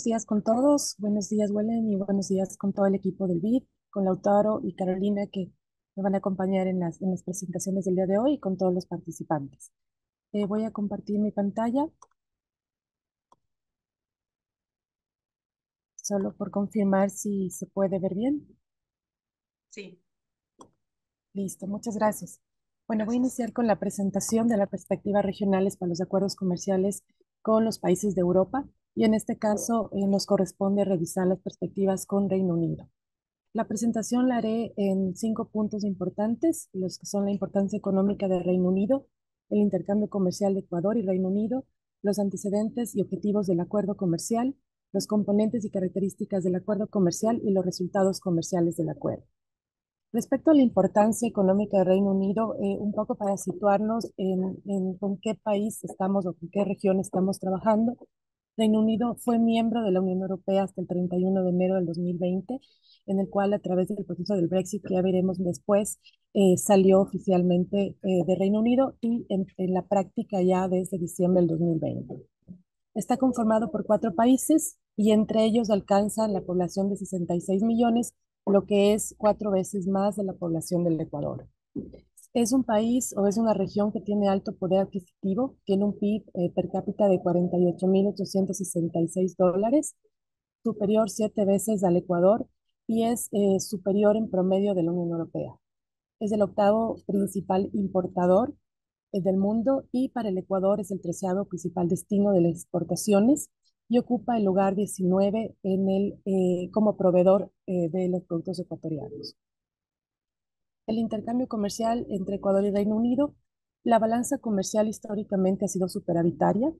buenos días con todos. Buenos días, Wellen, y buenos días con todo el equipo del BID, con Lautaro y Carolina que me van a acompañar en las presentaciones del día de hoy y con todos los participantes. Voy a compartir mi pantalla solo por confirmar si se puede ver bien. Sí, Listo, muchas gracias. Bueno, voy a gracias. iniciar con la presentación de las perspectivas regionales para los acuerdos comerciales con los países de Europa y en este caso nos corresponde revisar las perspectivas con Reino Unido. La presentación la haré en 5 puntos importantes, los que son la importancia económica del Reino Unido, el intercambio comercial de Ecuador y Reino Unido, los antecedentes y objetivos del acuerdo comercial, los componentes y características del acuerdo comercial y los resultados comerciales del acuerdo. Respecto a la importancia económica del Reino Unido, un poco para situarnos en con qué país estamos o con qué región estamos trabajando. Reino Unido fue miembro de la Unión Europea hasta el 31 de enero del 2020, en el cual a través del proceso del Brexit, que ya veremos después, salió oficialmente de Reino Unido y en la práctica ya desde diciembre del 2020. Está conformado por 4 países y entre ellos alcanza la población de 66 millones, lo que es 4 veces más de la población del Ecuador. Es un país o es una región que tiene alto poder adquisitivo, tiene un PIB per cápita de 48.866 dólares, superior 7 veces al Ecuador y es superior en promedio de la Unión Europea. Es el octavo principal importador del mundo y para el Ecuador es el 13º principal destino de las exportaciones y ocupa el lugar 19 como proveedor de los productos ecuatorianos. El intercambio comercial entre Ecuador y Reino Unido, la balanza comercial históricamente ha sido superavitaria,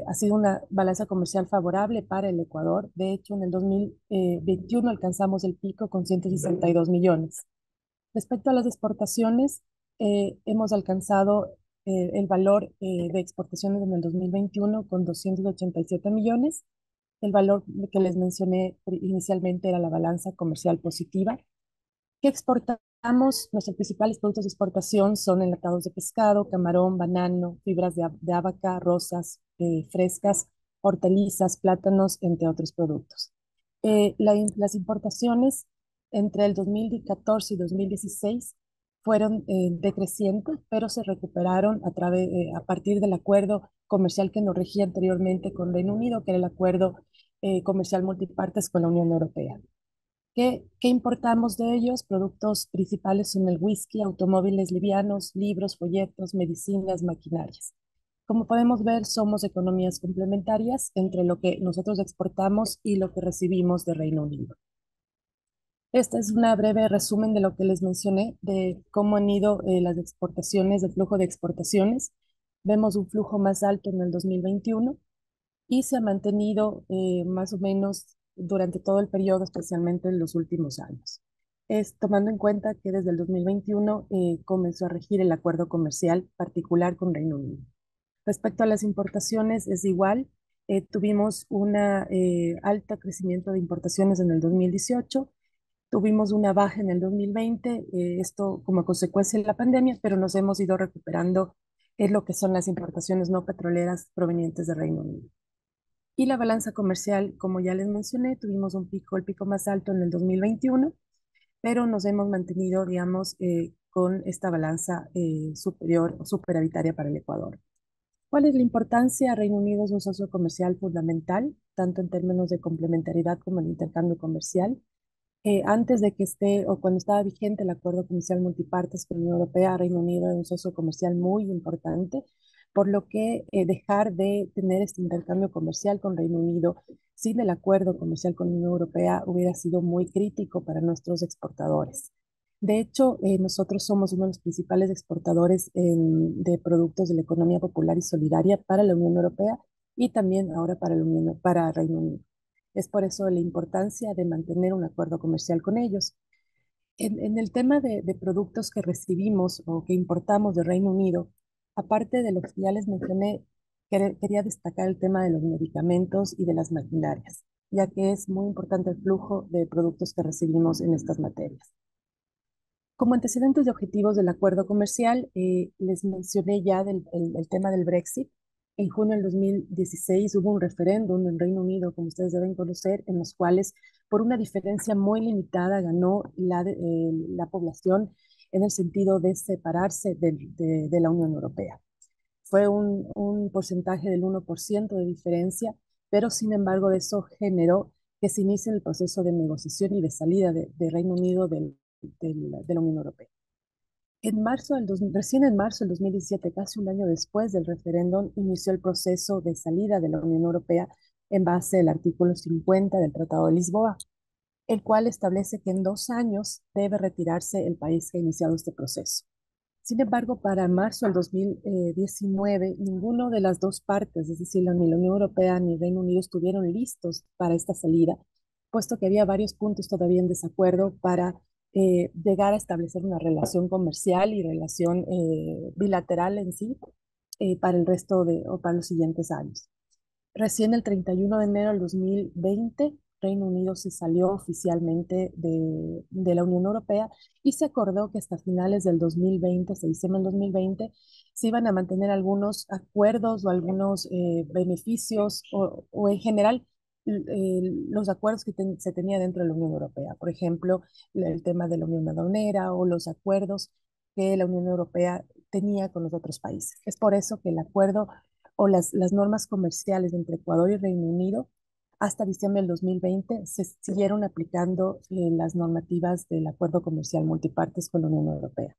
ha sido una balanza comercial favorable para el Ecuador. De hecho, en el 2021 alcanzamos el pico con 162 millones. Respecto a las exportaciones, hemos alcanzado el valor de exportaciones en el 2021 con 287 millones. El valor que les mencioné inicialmente era la balanza comercial positiva. ¿Qué exportamos? Nuestros principales productos de exportación son enlatados de pescado, camarón, banano, fibras de abaca, rosas frescas, hortalizas, plátanos, entre otros productos. Las importaciones entre el 2014 y 2016 fueron decrecientes, pero se recuperaron a partir del acuerdo comercial que nos regía anteriormente con Reino Unido, que era el acuerdo comercial multipartes con la Unión Europea. ¿Qué importamos de ellos? Productos principales son el whisky, automóviles livianos, libros, folletos, medicinas, maquinarias. Como podemos ver, somos economías complementarias entre lo que nosotros exportamos y lo que recibimos de Reino Unido. Este es una breve resumen de lo que les mencioné, de cómo han ido las exportaciones, el flujo de exportaciones. Vemos un flujo más alto en el 2021 y se ha mantenido más o menos durante todo el periodo, especialmente en los últimos años. Es tomando en cuenta que desde el 2021 comenzó a regir el acuerdo comercial particular con Reino Unido. Respecto a las importaciones, es igual. Tuvimos un alto crecimiento de importaciones en el 2018, tuvimos una baja en el 2020, esto como consecuencia de la pandemia, pero nos hemos ido recuperando en lo que son las importaciones no petroleras provenientes de Reino Unido. Y la balanza comercial, como ya les mencioné, tuvimos el pico más alto en el 2021, pero nos hemos mantenido, digamos, con esta balanza superior o superavitaria para el Ecuador. ¿Cuál es la importancia? Reino Unido es un socio comercial fundamental, tanto en términos de complementariedad como en intercambio comercial. Antes de que esté o cuando estaba vigente el acuerdo comercial multipartes con la Unión Europea, Reino Unido era un socio comercial muy importante, por lo que dejar de tener este intercambio comercial con Reino Unido sin el acuerdo comercial con la Unión Europea hubiera sido muy crítico para nuestros exportadores. De hecho, nosotros somos uno de los principales exportadores de productos de la economía popular y solidaria para la Unión Europea y también ahora para Reino Unido. Es por eso la importancia de mantener un acuerdo comercial con ellos. En el tema de productos que recibimos o que importamos de Reino Unido, aparte de lo que ya les mencioné, quería destacar el tema de los medicamentos y de las maquinarias, ya que es muy importante el flujo de productos que recibimos en estas materias. Como antecedentes de objetivos del acuerdo comercial, les mencioné ya el tema del Brexit. En junio del 2016 hubo un referéndum en Reino Unido, como ustedes deben conocer, en los cuales por una diferencia muy limitada ganó la población en el sentido de separarse de la Unión Europea. Fue un porcentaje del 1% de diferencia, pero sin embargo eso generó que se inicie el proceso de negociación y de salida de Reino Unido de la Unión Europea. Recién en marzo del 2017, casi un año después del referéndum, inició el proceso de salida de la Unión Europea en base al artículo 50 del Tratado de Lisboa, el cual establece que en 2 años debe retirarse el país que ha iniciado este proceso. Sin embargo, para marzo del 2019, ninguno de las dos partes, es decir, ni la Unión Europea ni Reino Unido, estuvieron listos para esta salida, puesto que había varios puntos todavía en desacuerdo para llegar a establecer una relación comercial y relación bilateral en sí para el resto o para los siguientes años. Recién el 31 de enero del 2020, Reino Unido se salió oficialmente de la Unión Europea y se acordó que hasta finales del 2020, se diciembre del 2020, se iban a mantener algunos acuerdos o algunos beneficios o en general los acuerdos que se tenía dentro de la Unión Europea. Por ejemplo, el tema de la Unión Aduanera o los acuerdos que la Unión Europea tenía con los otros países. Es por eso que el acuerdo o las normas comerciales entre Ecuador y Reino Unido hasta diciembre del 2020 se siguieron aplicando las normativas del Acuerdo Comercial Multipartes con la Unión Europea.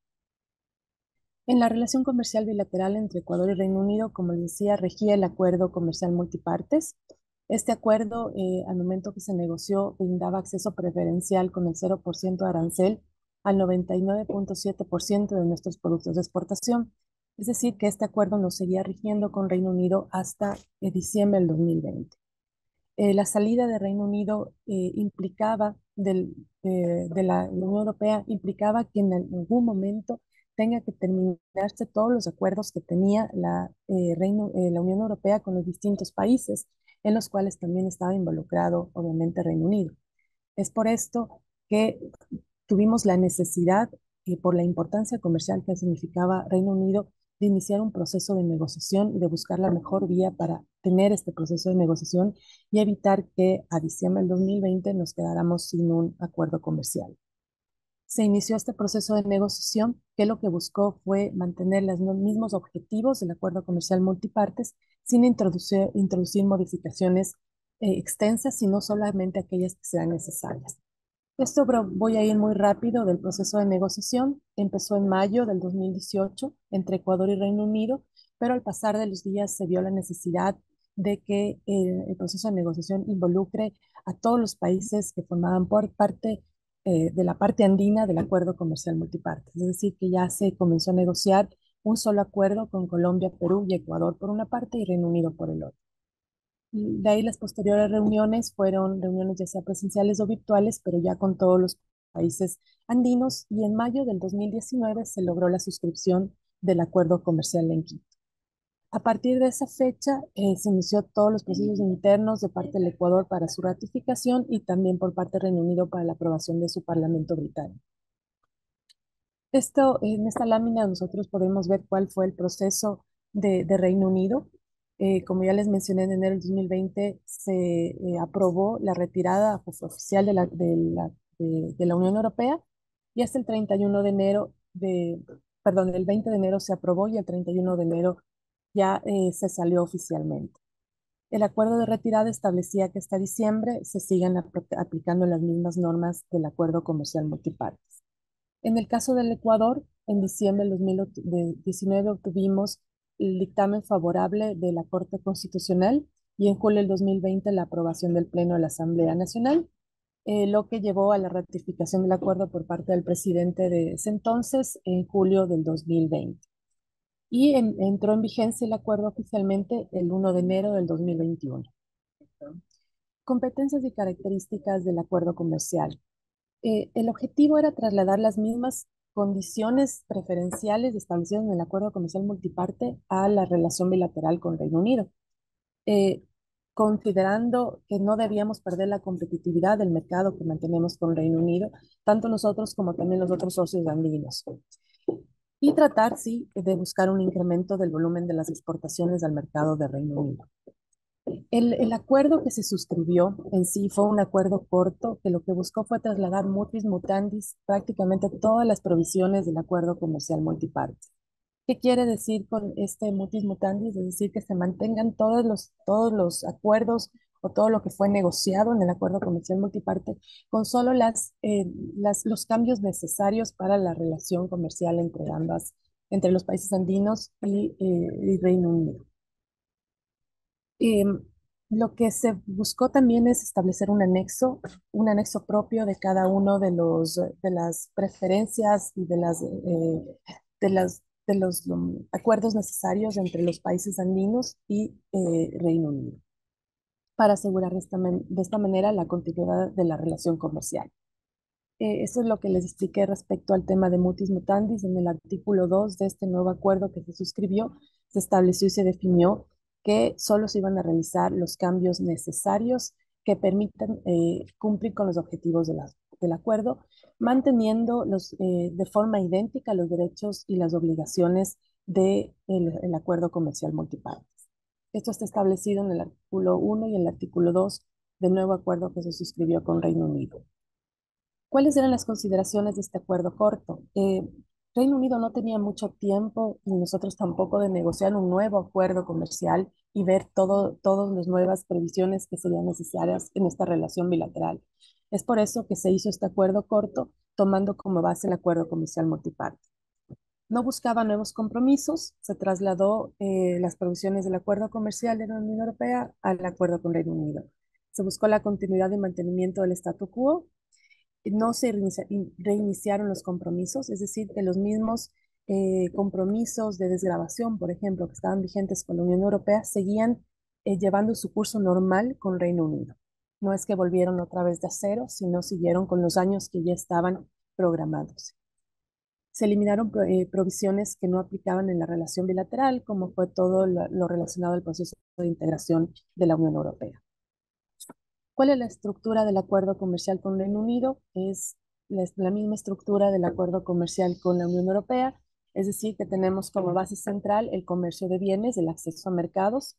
En la relación comercial bilateral entre Ecuador y Reino Unido, como les decía, regía el Acuerdo Comercial Multipartes. Este acuerdo, al momento que se negoció, brindaba acceso preferencial con el 0% de arancel al 99,7% de nuestros productos de exportación. Es decir, que este acuerdo nos seguía rigiendo con Reino Unido hasta diciembre del 2020. La salida de Reino Unido de la Unión Europea implicaba que en algún momento tenga que terminarse todos los acuerdos que tenía la Unión Europea con los distintos países, en los cuales también estaba involucrado, obviamente, Reino Unido. Es por esto que tuvimos la necesidad, por la importancia comercial que significaba Reino Unido, de iniciar un proceso de negociación y de buscar la mejor vía para tener este proceso de negociación y evitar que a diciembre del 2020 nos quedáramos sin un acuerdo comercial. Se inició este proceso de negociación que lo que buscó fue mantener los mismos objetivos del acuerdo comercial multipartes sin introducir modificaciones extensas, sino solamente aquellas que sean necesarias. Esto voy a ir muy rápido del proceso de negociación. Empezó en mayo del 2018 entre Ecuador y Reino Unido, pero al pasar de los días se vio la necesidad de que el proceso de negociación involucre a todos los países que formaban por parte de la parte andina del Acuerdo Comercial Multiparte. Es decir, que ya se comenzó a negociar un solo acuerdo con Colombia, Perú y Ecuador por una parte y Reino Unido por el otro. De ahí las posteriores reuniones fueron reuniones ya sea presenciales o virtuales, pero ya con todos los países andinos y en mayo del 2019 se logró la suscripción del acuerdo comercial en Quito. A partir de esa fecha se inició todos los procesos internos de parte del Ecuador para su ratificación y también por parte del Reino Unido para la aprobación de su Parlamento británico. En esta lámina nosotros podemos ver cuál fue el proceso de Reino Unido. Como ya les mencioné, en enero del 2020 se aprobó la retirada oficial de la Unión Europea y hasta el 31 de enero perdón, el 20 de enero se aprobó y el 31 de enero ya se salió oficialmente. El acuerdo de retirada establecía que hasta diciembre se sigan aplicando las mismas normas del acuerdo comercial multipartes. En el caso del Ecuador, en diciembre del 2019 obtuvimos el dictamen favorable de la Corte Constitucional y en julio del 2020 la aprobación del Pleno de la Asamblea Nacional, lo que llevó a la ratificación del acuerdo por parte del presidente de ese entonces en julio del 2020. Y entró en vigencia el acuerdo oficialmente el 1 de enero del 2021. Competencias y características del acuerdo comercial. El objetivo era trasladar las mismas condiciones preferenciales establecidas en el Acuerdo Comercial Multiparte a la relación bilateral con Reino Unido, eh, considerando que no debíamos perder la competitividad del mercado que mantenemos con Reino Unido, tanto nosotros como también los otros socios andinos. y tratar, sí, de buscar un incremento del volumen de las exportaciones al mercado de Reino Unido. El acuerdo que se suscribió en sí fue un acuerdo corto que lo que buscó fue trasladar mutis mutandis prácticamente todas las provisiones del acuerdo comercial multiparte. ¿Qué quiere decir con este mutis mutandis? Es decir, que se mantengan todos los acuerdos o todo lo que fue negociado en el acuerdo comercial multiparte con solo los cambios necesarios para la relación comercial entre los países andinos y Reino Unido. Eh, lo que se buscó también es establecer un anexo propio de cada uno de las preferencias y de los acuerdos necesarios entre los países andinos y Reino Unido, para asegurar de esta manera la continuidad de la relación comercial. Eso es lo que les expliqué respecto al tema de mutis mutandis. En el artículo 2 de este nuevo acuerdo que se suscribió, se estableció y se definió que solo se iban a realizar los cambios necesarios que permitan cumplir con los objetivos del acuerdo, manteniendo de forma idéntica los derechos y las obligaciones del el acuerdo comercial multipartes. Esto está establecido en el artículo 1 y en el artículo 2 del nuevo acuerdo que se suscribió con Reino Unido. ¿Cuáles eran las consideraciones de este acuerdo corto? Reino Unido no tenía mucho tiempo, y nosotros tampoco, de negociar un nuevo acuerdo comercial y ver todas las nuevas previsiones que serían necesarias en esta relación bilateral. Es por eso que se hizo este acuerdo corto, tomando como base el acuerdo comercial multiparte. No buscaba nuevos compromisos, se trasladó las provisiones del acuerdo comercial de la Unión Europea al acuerdo con Reino Unido. Se buscó la continuidad y mantenimiento del statu quo. No se reiniciaron los compromisos, es decir, que los mismos compromisos de desgravación, por ejemplo, que estaban vigentes con la Unión Europea, seguían llevando su curso normal con Reino Unido. No es que volvieron otra vez de cero, sino siguieron con los años que ya estaban programados. Se eliminaron provisiones que no aplicaban en la relación bilateral, como fue todo lo relacionado al proceso de integración de la Unión Europea. ¿Cuál es la estructura del acuerdo comercial con Reino Unido? Es la misma estructura del acuerdo comercial con la Unión Europea, es decir, que tenemos como base central el comercio de bienes, el acceso a mercados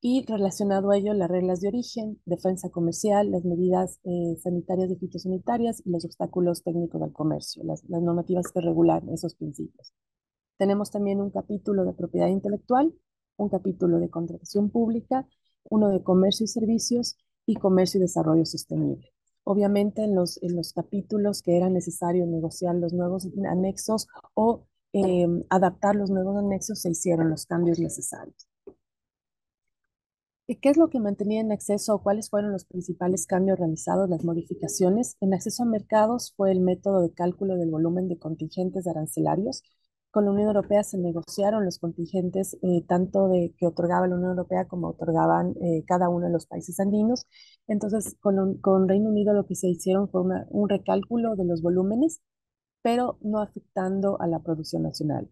y relacionado a ello las reglas de origen, defensa comercial, las medidas sanitarias y fitosanitarias y los obstáculos técnicos al comercio, las normativas que regulan esos principios. Tenemos también un capítulo de propiedad intelectual, un capítulo de contratación pública, uno de comercio y servicios y comercio y desarrollo sostenible. Obviamente en los capítulos que era necesario negociar los nuevos anexos o adaptar los nuevos anexos, se hicieron los cambios necesarios. ¿Y qué es lo que mantenía en acceso o cuáles fueron los principales cambios realizados, las modificaciones? En acceso a mercados fue el método de cálculo del volumen de contingentes arancelarios. Con la Unión Europea se negociaron los contingentes tanto de que otorgaba la Unión Europea como otorgaban cada uno de los países andinos. Entonces, con Reino Unido lo que se hicieron fue un recálculo de los volúmenes, pero no afectando a la producción nacional.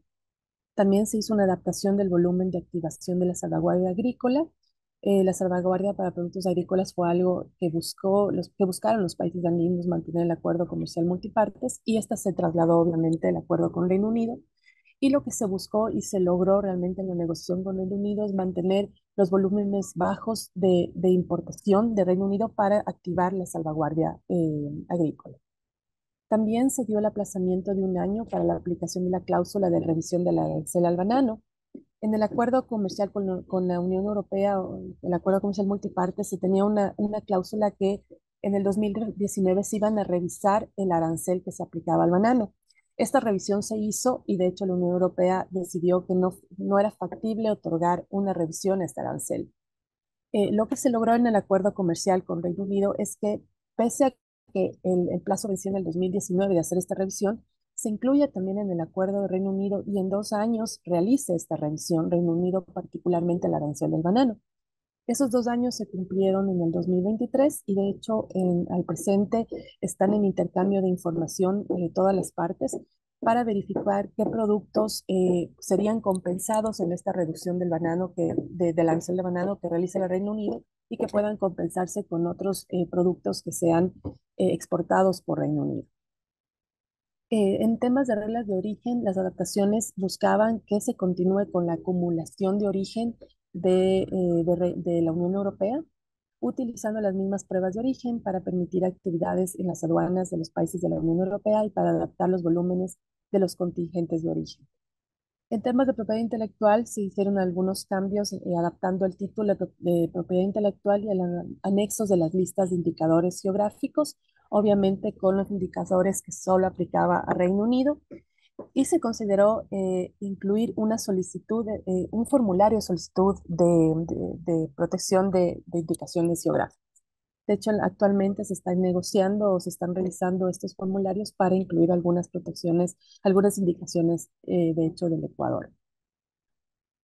También se hizo una adaptación del volumen de activación de la salvaguardia agrícola. La salvaguardia para productos agrícolas fue algo que buscaron los países andinos mantener el acuerdo comercial multipartes, y esta se trasladó obviamente al acuerdo con Reino Unido. Y lo que se buscó y se logró realmente en la negociación con Reino Unido es mantener los volúmenes bajos de importación de Reino Unido para activar la salvaguardia agrícola. También se dio el aplazamiento de un año para la aplicación de la cláusula de revisión de la arancel al banano. En el acuerdo comercial con la Unión Europea, o el acuerdo comercial multiparte, se tenía una cláusula que en el 2019 se iban a revisar el arancel que se aplicaba al banano. Esta revisión se hizo y de hecho la Unión Europea decidió que no era factible otorgar una revisión a este arancel. Lo que se logró en el acuerdo comercial con Reino Unido es que, pese a que el plazo venció en el 2019 de hacer esta revisión, se incluye también en el acuerdo de Reino Unido y en 2 años realice esta revisión, Reino Unido, particularmente el arancel del banano. Esos 2 años se cumplieron en el 2023 y de hecho al presente están en intercambio de información todas las partes para verificar qué productos serían compensados en esta reducción del banano del arancel de banano que realiza el Reino Unido y que puedan compensarse con otros productos que sean exportados por Reino Unido. En temas de reglas de origen, las adaptaciones buscaban que se continúe con la acumulación de origen de la Unión Europea, utilizando las mismas pruebas de origen para permitir actividades en las aduanas de los países de la Unión Europea y para adaptar los volúmenes de los contingentes de origen. En temas de propiedad intelectual se hicieron algunos cambios adaptando el título de propiedad intelectual y a los anexos de las listas de indicadores geográficos, obviamente con los indicadores que solo aplicaba a Reino Unido, y se consideró incluir una solicitud, un formulario de solicitud de protección de indicaciones geográficas. De hecho, actualmente se están negociando o se están revisando estos formularios para incluir algunas protecciones, algunas indicaciones, de hecho, del Ecuador.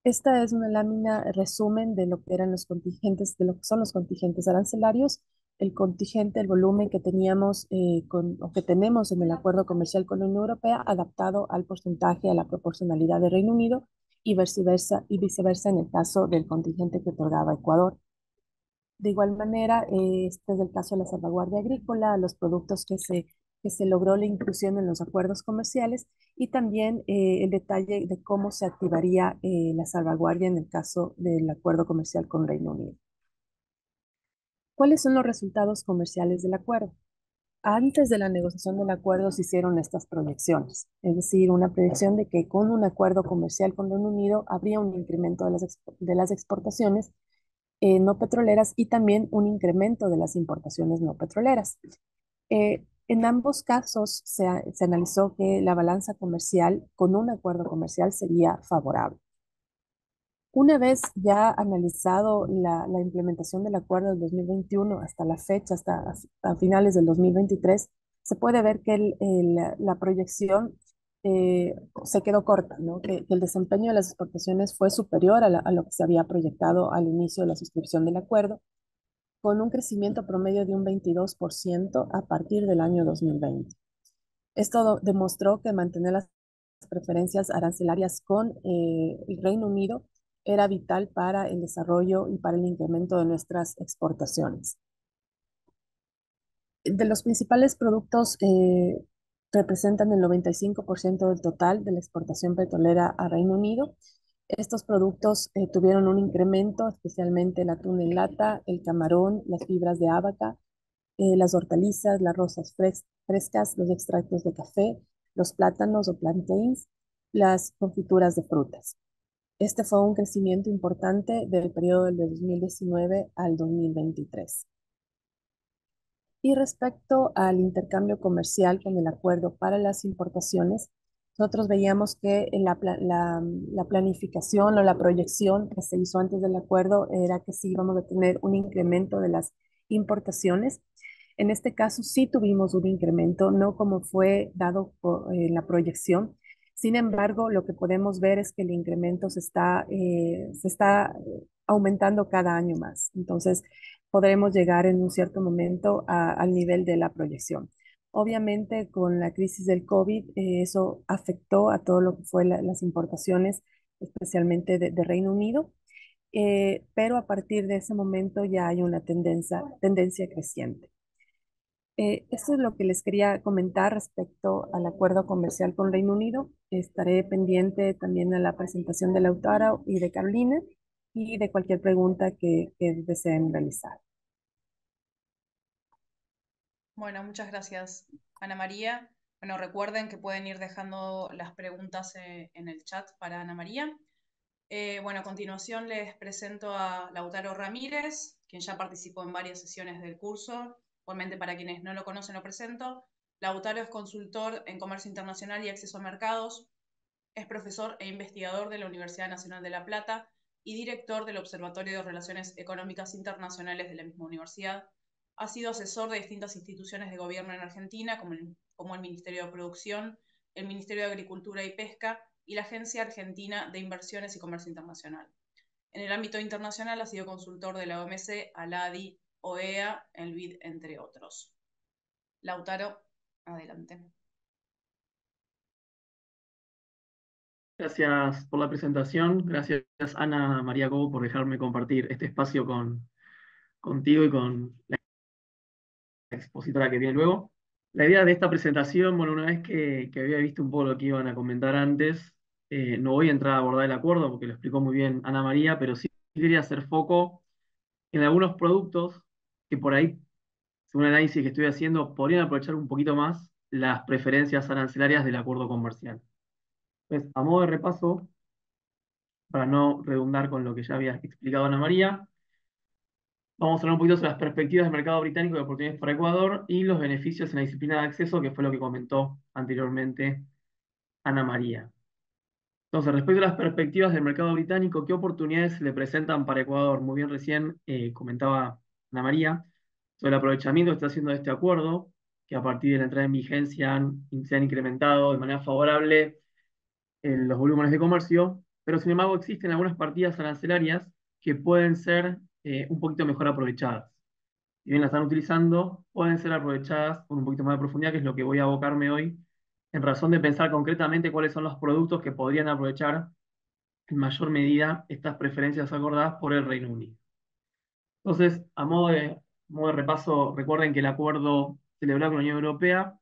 Esta es una lámina resumen de lo que eran los contingentes, de lo que son los contingentes arancelarios, el contingente, el volumen que teníamos o que tenemos en el acuerdo comercial con la Unión Europea, adaptado al porcentaje, a la proporcionalidad de Reino Unido y viceversa en el caso del contingente que otorgaba Ecuador. De igual manera, este es el caso de la salvaguardia agrícola, los productos que se logró la inclusión en los acuerdos comerciales y también el detalle de cómo se activaría la salvaguardia en el caso del acuerdo comercial con Reino Unido. ¿Cuáles son los resultados comerciales del acuerdo? Antes de la negociación del acuerdo se hicieron estas proyecciones, es decir, una proyección de que con un acuerdo comercial con Reino Unido habría un incremento de las exportaciones no petroleras y también un incremento de las importaciones no petroleras. En ambos casos se analizó que la balanza comercial con un acuerdo comercial sería favorable. Una vez ya analizado la implementación del acuerdo del 2021 hasta la fecha, hasta finales del 2023, se puede ver que la proyección eh, se quedó corta, ¿no? Que el desempeño de las exportaciones fue superior a lo que se había proyectado al inicio de la suscripción del acuerdo, con un crecimiento promedio de un 22% a partir del año 2020. Esto demostró que mantener las preferencias arancelarias con el Reino Unido era vital para el desarrollo y para el incremento de nuestras exportaciones. De los principales productos representan el 95% del total de la exportación petrolera a Reino Unido. Estos productos tuvieron un incremento, especialmente el atún en lata, el camarón, las fibras de abaca, las hortalizas, las rosas frescas, los extractos de café, los plátanos o plantains, las confituras de frutas. Este fue un crecimiento importante del periodo del 2019 al 2023. Y respecto al intercambio comercial con el acuerdo para las importaciones, nosotros veíamos que la planificación o la proyección que se hizo antes del acuerdo era que sí íbamos a tener un incremento de las importaciones. En este caso sí tuvimos un incremento, no como fue dado en la proyección. Sin embargo, lo que podemos ver es que el incremento se está aumentando cada año más. Entonces, podremos llegar en un cierto momento al nivel de la proyección. Obviamente, con la crisis del COVID, eso afectó a todo lo que fue las importaciones, especialmente de Reino Unido, pero a partir de ese momento ya hay una tendencia creciente. Esto es lo que les quería comentar respecto al acuerdo comercial con Reino Unido. Estaré pendiente también a la presentación de Lautaro y de Carolina y de cualquier pregunta que deseen realizar. Bueno, muchas gracias, Ana María. Bueno, recuerden que pueden ir dejando las preguntas en el chat para Ana María. Bueno, a continuación les presento a Lautaro Ramírez, quien ya participó en varias sesiones del curso. Igualmente, para quienes no lo conocen, lo presento. Lautaro es consultor en comercio internacional y acceso a mercados. Es profesor e investigador de la Universidad Nacional de La Plata y director del Observatorio de Relaciones Económicas Internacionales de la misma universidad. Ha sido asesor de distintas instituciones de gobierno en Argentina, como el Ministerio de Producción, el Ministerio de Agricultura y Pesca y la Agencia Argentina de Inversiones y Comercio Internacional. En el ámbito internacional ha sido consultor de la OMC, ALADI, OEA, el BID, entre otros. Lautaro, adelante. Gracias por la presentación. Gracias, Ana María Cobo, por dejarme compartir este espacio contigo y con la expositora que viene luego. La idea de esta presentación, bueno, una vez que había visto un poco lo que iban a comentar antes, no voy a entrar a abordar el acuerdo porque lo explicó muy bien Ana María, pero sí quería hacer foco en algunos productos que por ahí, según el análisis que estoy haciendo, podrían aprovechar un poquito más las preferencias arancelarias del acuerdo comercial. Entonces, a modo de repaso, para no redundar con lo que ya había explicado Ana María, vamos a hablar un poquito sobre las perspectivas del mercado británico de oportunidades para Ecuador y los beneficios en la disciplina de acceso, que fue lo que comentó anteriormente Ana María. Entonces, respecto a las perspectivas del mercado británico, ¿qué oportunidades se le presentan para Ecuador? Muy bien, recién comentaba Ana María sobre el aprovechamiento que está haciendo de este acuerdo, que a partir de la entrada en vigencia se han incrementado de manera favorable los volúmenes de comercio, pero sin embargo existen algunas partidas arancelarias que pueden ser un poquito mejor aprovechadas. Si bien las están utilizando, pueden ser aprovechadas con un poquito más de profundidad, que es lo que voy a abocarme hoy, en razón de pensar concretamente cuáles son los productos que podrían aprovechar en mayor medida estas preferencias acordadas por el Reino Unido. Entonces, a modo de repaso, recuerden que el acuerdo celebrado con la Unión Europea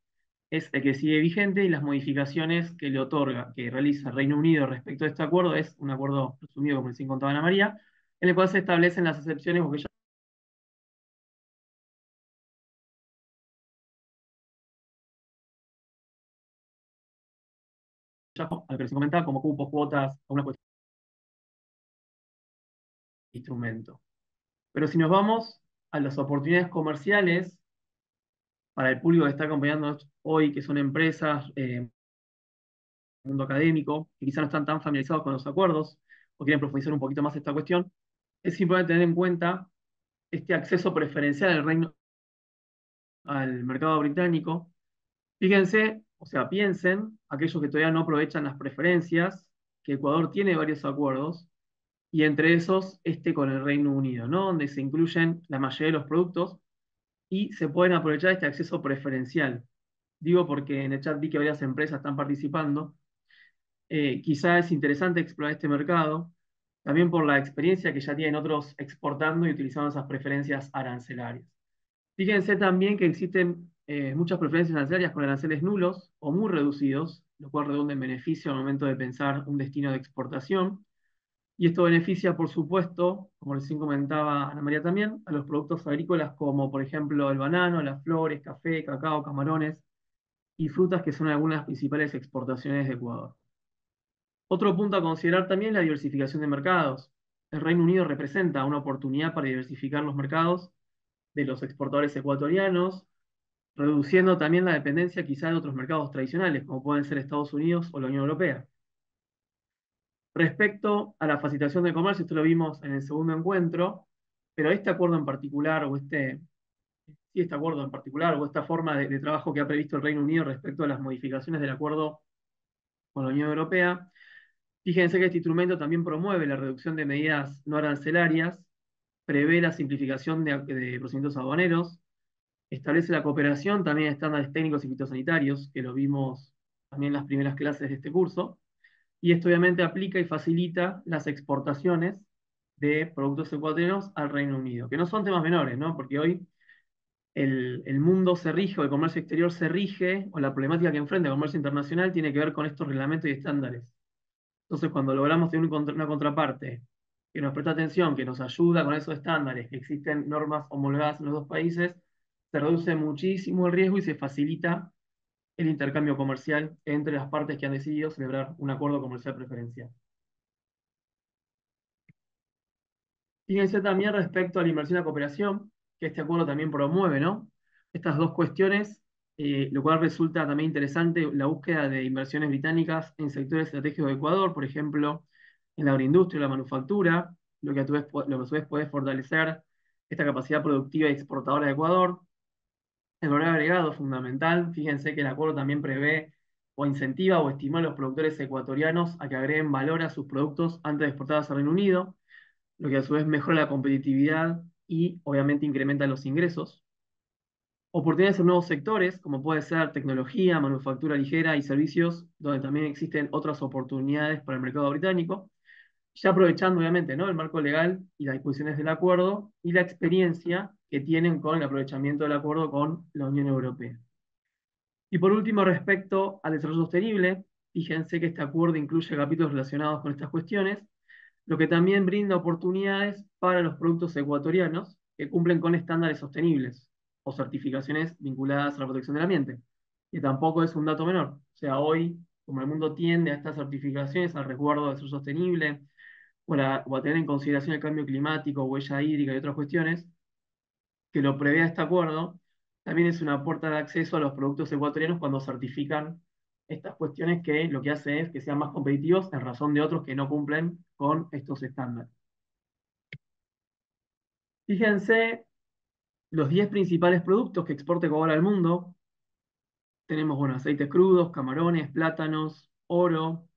es el que sigue vigente y las modificaciones que le otorga, que realiza el Reino Unido respecto a este acuerdo, es un acuerdo resumido, como recién contaba Ana María, en el cual se establecen las excepciones, porque ya al que les comentaba, como cupos, cuotas, alguna cuestión de instrumento. Pero si nos vamos a las oportunidades comerciales para el público que está acompañándonos hoy, que son empresas, mundo académico, que quizás no están tan familiarizados con los acuerdos o quieren profundizar un poquito más esta cuestión, es simplemente tener en cuenta este acceso preferencial del Reino al mercado británico. Fíjense, o sea, piensen, aquellos que todavía no aprovechan las preferencias, que Ecuador tiene varios acuerdos, y entre esos este con el Reino Unido, ¿no? Donde se incluyen la mayoría de los productos y se pueden aprovechar este acceso preferencial. Digo porque en el chat vi que varias empresas están participando. Quizá es interesante explorar este mercado, también por la experiencia que ya tienen otros exportando y utilizando esas preferencias arancelarias. Fíjense también que existen muchas preferencias arancelarias con aranceles nulos o muy reducidos, lo cual redunda en beneficio al momento de pensar un destino de exportación. Y esto beneficia, por supuesto, como recién comentaba Ana María también, a los productos agrícolas como, por ejemplo, el banano, las flores, café, cacao, camarones y frutas, que son algunas de las principales exportaciones de Ecuador. Otro punto a considerar también es la diversificación de mercados. El Reino Unido representa una oportunidad para diversificar los mercados de los exportadores ecuatorianos, reduciendo también la dependencia quizá de otros mercados tradicionales, como pueden ser Estados Unidos o la Unión Europea. Respecto a la facilitación de comercio, esto lo vimos en el segundo encuentro, pero este acuerdo en particular, este acuerdo en particular, o esta forma de trabajo que ha previsto el Reino Unido respecto a las modificaciones del acuerdo con la Unión Europea, fíjense que este instrumento también promueve la reducción de medidas no arancelarias, prevé la simplificación de procedimientos aduaneros, establece la cooperación también de estándares técnicos y fitosanitarios, que lo vimos también en las primeras clases de este curso, y esto obviamente aplica y facilita las exportaciones de productos ecuatorianos al Reino Unido, que no son temas menores, ¿no? Porque hoy el mundo se rige, o el comercio exterior se rige, o la problemática que enfrenta el comercio internacional tiene que ver con estos reglamentos y estándares. Entonces, cuando logramos tener una contraparte que nos presta atención, que nos ayuda con esos estándares, que existen normas homologadas en los dos países, se reduce muchísimo el riesgo y se facilita el intercambio comercial entre las partes que han decidido celebrar un acuerdo comercial preferencial. Fíjense también respecto a la inversión y la cooperación, que este acuerdo también promueve, ¿no? Estas dos cuestiones, lo cual resulta también interesante la búsqueda de inversiones británicas en sectores estratégicos de Ecuador, por ejemplo, en la agroindustria, la manufactura, lo que a su vez puede fortalecer esta capacidad productiva y exportadora de Ecuador. El valor agregado fundamental, fíjense que el acuerdo también prevé o incentiva o estimula a los productores ecuatorianos a que agreguen valor a sus productos antes de exportarlos al Reino Unido, lo que a su vez mejora la competitividad y obviamente incrementa los ingresos. Oportunidades en nuevos sectores, como puede ser tecnología, manufactura ligera y servicios, donde también existen otras oportunidades para el mercado británico, ya aprovechando obviamente, ¿no?, el marco legal y las disposiciones del acuerdo y la experiencia que tienen con el aprovechamiento del acuerdo con la Unión Europea. Y por último, respecto al desarrollo sostenible, fíjense que este acuerdo incluye capítulos relacionados con estas cuestiones, lo que también brinda oportunidades para los productos ecuatorianos que cumplen con estándares sostenibles o certificaciones vinculadas a la protección del ambiente, que tampoco es un dato menor. O sea, hoy, como el mundo tiende a estas certificaciones, al resguardo del desarrollo sostenible, o a tener en consideración el cambio climático, huella hídrica y otras cuestiones, que lo prevea este acuerdo, también es una puerta de acceso a los productos ecuatorianos cuando certifican estas cuestiones que lo que hace es que sean más competitivos en razón de otros que no cumplen con estos estándares. Fíjense los 10 principales productos que exporta Ecuador al mundo. Tenemos, bueno, aceites crudos, camarones, plátanos, oro,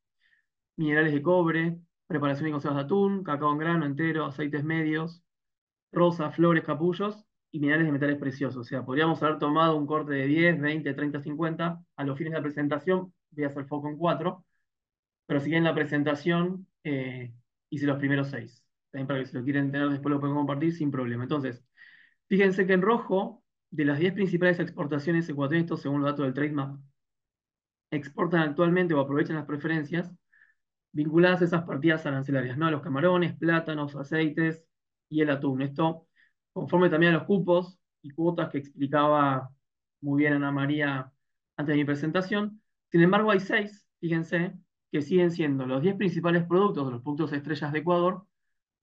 minerales de cobre, preparación y conservas de atún, cacao en grano entero, aceites medios, rosas, flores, capullos y minerales de metales preciosos. O sea, podríamos haber tomado un corte de 10, 20, 30, 50. A los fines de la presentación voy a hacer foco en 4, pero si bien la presentación hice los primeros 6. También para que si lo quieren tener después lo pueden compartir sin problema. Entonces, fíjense que en rojo, de las 10 principales exportaciones ecuatorianas, según los datos del Trademap, exportan actualmente o aprovechan las preferencias vinculadas a esas partidas arancelarias, ¿no? Los camarones, plátanos, aceites y el atún. Esto conforme también a los cupos y cuotas que explicaba muy bien Ana María antes de mi presentación. Sin embargo, hay 6, fíjense, que siguen siendo los 10 principales productos, de los productos estrellas de Ecuador,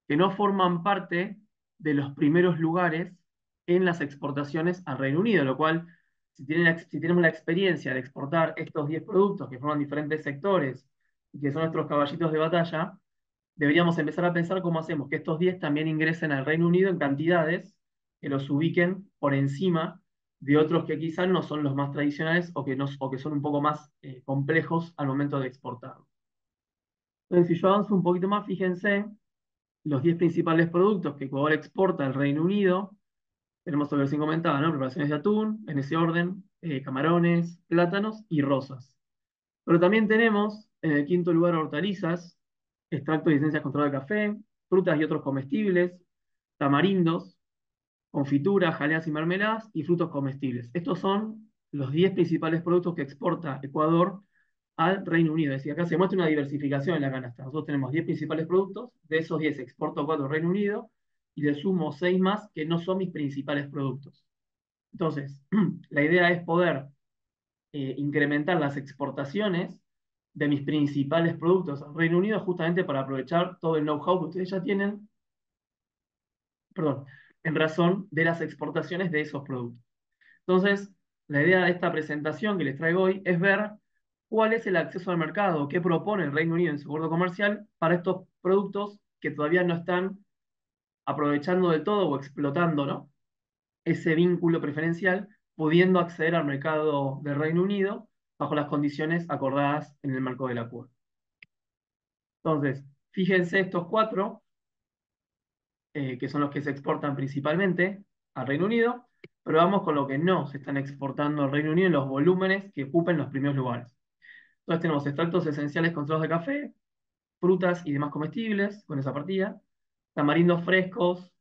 que no forman parte de los primeros lugares en las exportaciones al Reino Unido, lo cual, si tenemos la experiencia de exportar estos 10 productos que forman diferentes sectores y que son nuestros caballitos de batalla, deberíamos empezar a pensar cómo hacemos que estos 10 también ingresen al Reino Unido en cantidades que los ubiquen por encima de otros que quizás no son los más tradicionales o que son un poco más complejos al momento de exportar. Entonces, si yo avanzo un poquito más, fíjense los 10 principales productos que Ecuador exporta al Reino Unido. Tenemos sobre recién comentaba, ¿no? Preparaciones de atún, en ese orden, camarones, plátanos y rosas. Pero también tenemos en el quinto lugar hortalizas, extractos y esencias controladas de café, frutas y otros comestibles, tamarindos, confituras, jaleas y mermeladas y frutos comestibles. Estos son los 10 principales productos que exporta Ecuador al Reino Unido. Es decir, acá se muestra una diversificación en la canasta. Nosotros tenemos 10 principales productos, de esos 10 exporto 4 al Reino Unido y le sumo 6 más que no son mis principales productos. Entonces, la idea es poder incrementar las exportaciones de mis principales productos al Reino Unido justamente para aprovechar todo el know-how que ustedes ya tienen, perdón, en razón de las exportaciones de esos productos. Entonces, la idea de esta presentación que les traigo hoy es ver cuál es el acceso al mercado, qué propone el Reino Unido en su acuerdo comercial para estos productos que todavía no están aprovechando del todo o explotando, ¿no? Ese vínculo preferencial, pudiendo acceder al mercado del Reino Unido bajo las condiciones acordadas en el marco del acuerdo. Entonces, fíjense estos 4, que son los que se exportan principalmente al Reino Unido, pero vamos con lo que no se están exportando al Reino Unido en los volúmenes que ocupen los primeros lugares. Entonces tenemos extractos esenciales concentrados de café, frutas y demás comestibles con esa partida, tamarindos frescos,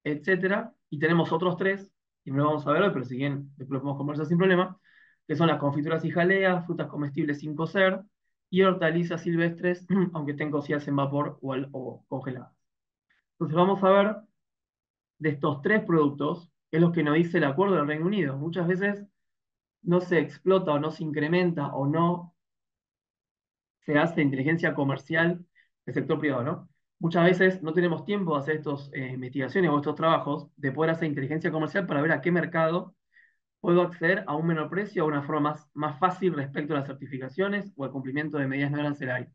etcétera, y tenemos otros 3, y no lo vamos a ver hoy, pero si bien después lo podemos conversar sin problema, que son las confituras y jaleas, frutas comestibles sin cocer, y hortalizas silvestres, aunque estén cocidas en vapor o congeladas. Entonces vamos a ver de estos 3 productos, que es lo que nos dice el acuerdo del Reino Unido. Muchas veces no se explota o no se incrementa o no se hace inteligencia comercial del sector privado, ¿no? Muchas veces no tenemos tiempo de hacer estas investigaciones o estos trabajos, de poder hacer inteligencia comercial para ver a qué mercado puedo acceder a un menor precio o a una forma más fácil respecto a las certificaciones o al cumplimiento de medidas no arancelarias.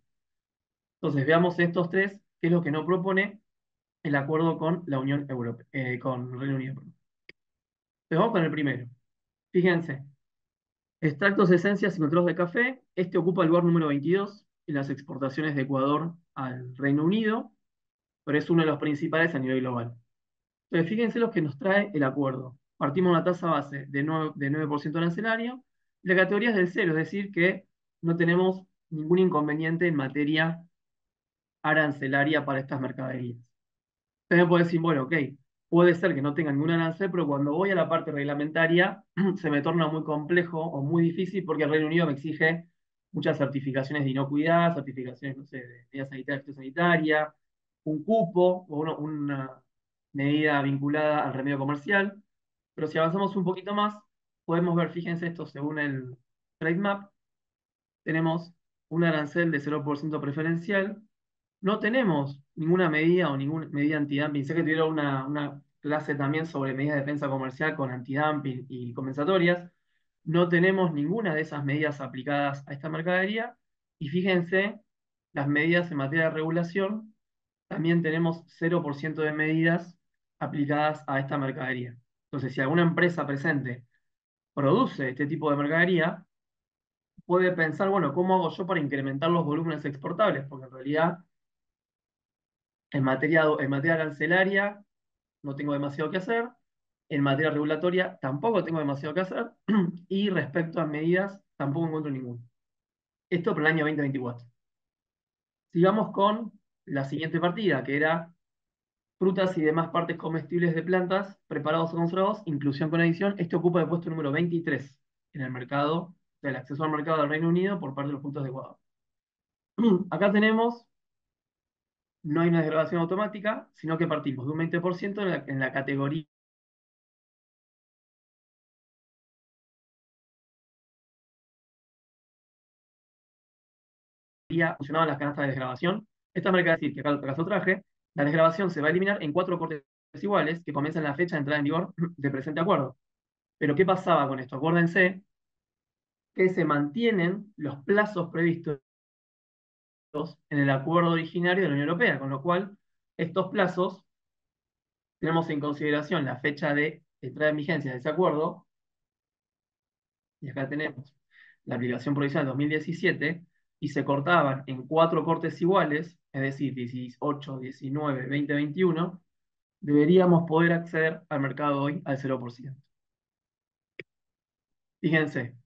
Entonces, veamos estos 3, qué es lo que no propone el acuerdo con la Unión Europea, con Reino Unido. Perdón. Entonces, vamos con el primero. Fíjense, extractos, esencias y controles de café. Este ocupa el lugar número 22 en las exportaciones de Ecuador al Reino Unido, pero es uno de los principales a nivel global. Entonces, fíjense los que nos trae el acuerdo. Partimos de una tasa base de 9% arancelario, y la categoría es del cero, es decir, que no tenemos ningún inconveniente en materia arancelaria para estas mercaderías. Entonces me puede decir, bueno, ok, puede ser que no tenga ningún arancel, pero cuando voy a la parte reglamentaria se me torna muy complejo o muy difícil porque el Reino Unido me exige muchas certificaciones de inocuidad, certificaciones, no sé, de medida sanitaria, fitosanitaria, un cupo o una medida vinculada al remedio comercial. Pero si avanzamos un poquito más, podemos ver, fíjense esto según el Trade Map, tenemos un arancel de 0% preferencial. No tenemos ninguna medida o ninguna medida antidumping. Sé que tuvieron una clase también sobre medidas de defensa comercial con antidumping y compensatorias. No tenemos ninguna de esas medidas aplicadas a esta mercadería. Y fíjense, las medidas en materia de regulación, también tenemos 0% de medidas aplicadas a esta mercadería. Entonces, si alguna empresa presente produce este tipo de mercadería, puede pensar, bueno, ¿cómo hago yo para incrementar los volúmenes exportables? Porque en realidad, en materia arancelaria, no tengo demasiado que hacer. En materia regulatoria, tampoco tengo demasiado que hacer. Y respecto a medidas, tampoco encuentro ninguna. Esto para el año 2024. Sigamos con la siguiente partida, que era frutas y demás partes comestibles de plantas preparados o conservados, inclusión con adición. Este ocupa el puesto número 23 en el mercado, del acceso al mercado del Reino Unido por parte de los puntos de Ecuador. Acá tenemos, no hay una desgravación automática, sino que partimos de un 20% en la categoría funcionaban las canastas de desgravación. Esta marca decir que acá lo traje, la desgravación se va a eliminar en 4 cortes iguales que comienzan la fecha de entrada en vigor del presente acuerdo. Pero ¿qué pasaba con esto? Acuérdense que se mantienen los plazos previstos en el acuerdo originario de la Unión Europea, con lo cual estos plazos tenemos en consideración la fecha de entrada en vigencia de ese acuerdo, y acá tenemos la aplicación provisional 2017, y se cortaban en 4 cortes iguales, es decir, 18, 19, 20, 21, deberíamos poder acceder al mercado hoy al 0%. Fíjense,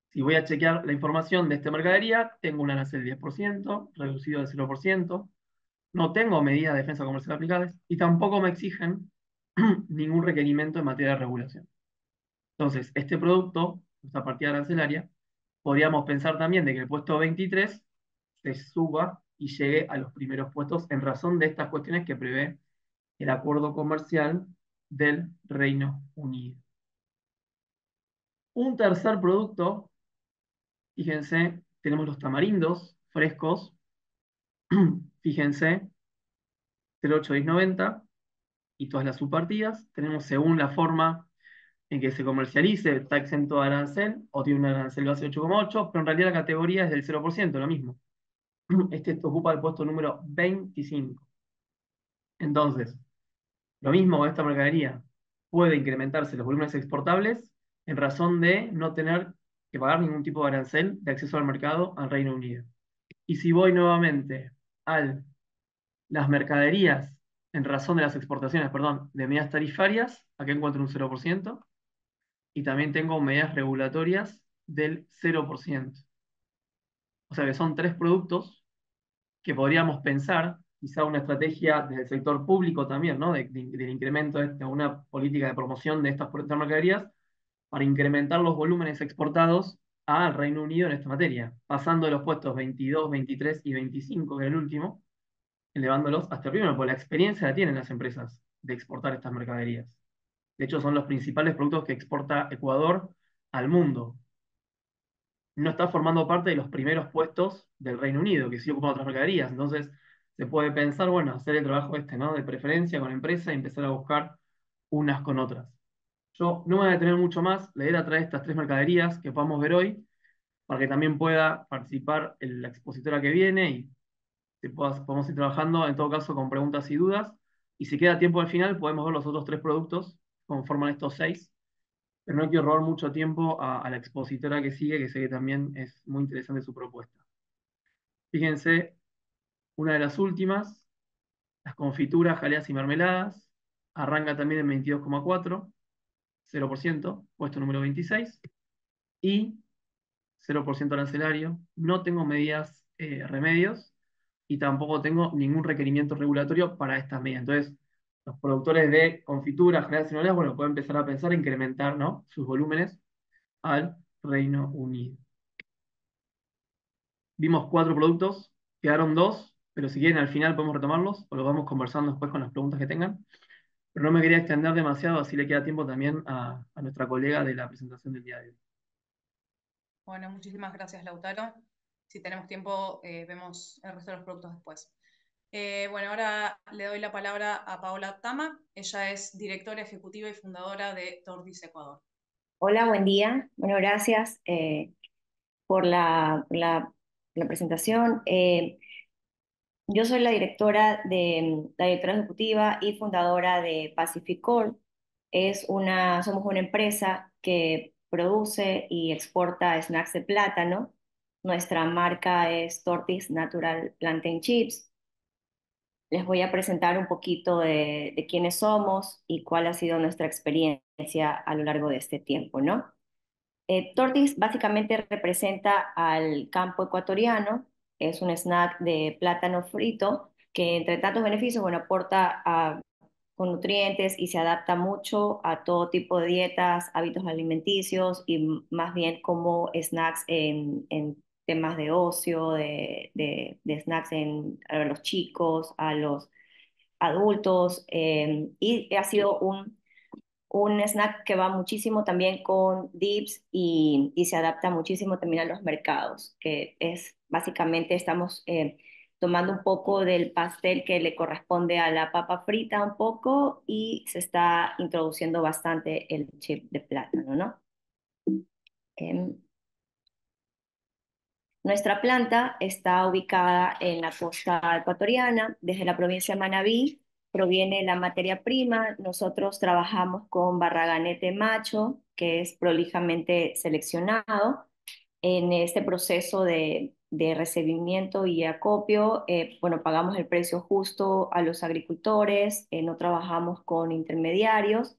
si voy a chequear la información de esta mercadería, tengo un arancel del 10%, reducido al 0%, no tengo medidas de defensa comercial aplicadas y tampoco me exigen ningún requerimiento en materia de regulación. Entonces, este producto, esta partida arancelaria, podríamos pensar también de que el puesto 23 se suba y llegue a los primeros puestos en razón de estas cuestiones que prevé el acuerdo comercial del Reino Unido. Un tercer producto, fíjense, tenemos los tamarindos frescos, fíjense, 0,8690 y todas las subpartidas. Tenemos según la forma en que se comercialice, está exento de arancel o tiene un arancel base 8,8, pero en realidad la categoría es del 0%, lo mismo. Este ocupa el puesto número 25. Entonces, lo mismo con esta mercadería, puede incrementarse los volúmenes exportables en razón de no tener que pagar ningún tipo de arancel de acceso al mercado al Reino Unido. Y si voy nuevamente a las mercaderías en razón de las exportaciones, perdón, de medidas tarifarias, aquí encuentro un 0%, y también tengo medidas regulatorias del 0%. O sea que son 3 productos que podríamos pensar, quizá una estrategia desde el sector público también, ¿no? Del incremento de una política de promoción de estas mercaderías para incrementar los volúmenes exportados al Reino Unido en esta materia, pasando de los puestos 22, 23 y 25, que era el último, elevándolos hasta el primero, porque la experiencia la tienen las empresas de exportar estas mercaderías. De hecho, son los principales productos que exporta Ecuador al mundo. No está formando parte de los primeros puestos del Reino Unido, que sí ocupan otras mercaderías. Entonces, se puede pensar, bueno, hacer el trabajo este, ¿no? De preferencia con empresa y empezar a buscar unas con otras. Yo no me voy a detener mucho más, la idea era traer estas 3 mercaderías que podamos ver hoy, para que también pueda participar en la expositora que viene y podamos ir trabajando, en todo caso, con preguntas y dudas. Y si queda tiempo al final, podemos ver los otros 3 productos, conforman estos 6, pero no quiero robar mucho tiempo a la expositora que sigue, que sé que también es muy interesante su propuesta. Fíjense, una de las últimas, las confituras, jaleas y mermeladas, arranca también en 22,4, 0%, puesto número 26, y 0% arancelario. No tengo medidas remedios y tampoco tengo ningún requerimiento regulatorio para estas medidas. Entonces, los productores de confituras generacionales, bueno, pueden empezar a pensar en incrementar, ¿no?, sus volúmenes al Reino Unido. Vimos 4 productos, quedaron 2, pero si quieren al final podemos retomarlos o los vamos conversando después con las preguntas que tengan. Pero no me quería extender demasiado, así le queda tiempo también a nuestra colega de la presentación del día de hoy. Bueno, muchísimas gracias, Lautaro. Si tenemos tiempo, vemos el resto de los productos después. Bueno, ahora le doy la palabra a Paola Tama. Ella es directora ejecutiva y fundadora de Tordis Ecuador. Hola, buen día. Bueno, gracias por la presentación. Yo soy la directora ejecutiva y fundadora de Pacific Core. Somos una empresa que produce y exporta snacks de plátano. Nuestra marca es Tortis Natural Plantain Chips. Les voy a presentar un poquito de quiénes somos y cuál ha sido nuestra experiencia a lo largo de este tiempo, ¿no? Tortis básicamente representa al campo ecuatoriano, es un snack de plátano frito que entre tantos beneficios, bueno, con nutrientes y se adapta mucho a todo tipo de dietas, hábitos alimenticios y más bien como snacks en temas de ocio, de snacks a los chicos, a los adultos, y ha sido un snack que va muchísimo también con dips y se adapta muchísimo también a los mercados, que es básicamente estamos tomando un poco del pastel que le corresponde a la papa frita un poco y se está introduciendo bastante el chip de plátano, ¿no? Em, Nuestra planta está ubicada en la costa ecuatoriana, desde la provincia de Manabí. Proviene la materia prima. Nosotros trabajamos con barraganete macho, que es prolijamente seleccionado. En este proceso de recibimiento y acopio, bueno, pagamos el precio justo a los agricultores, no trabajamos con intermediarios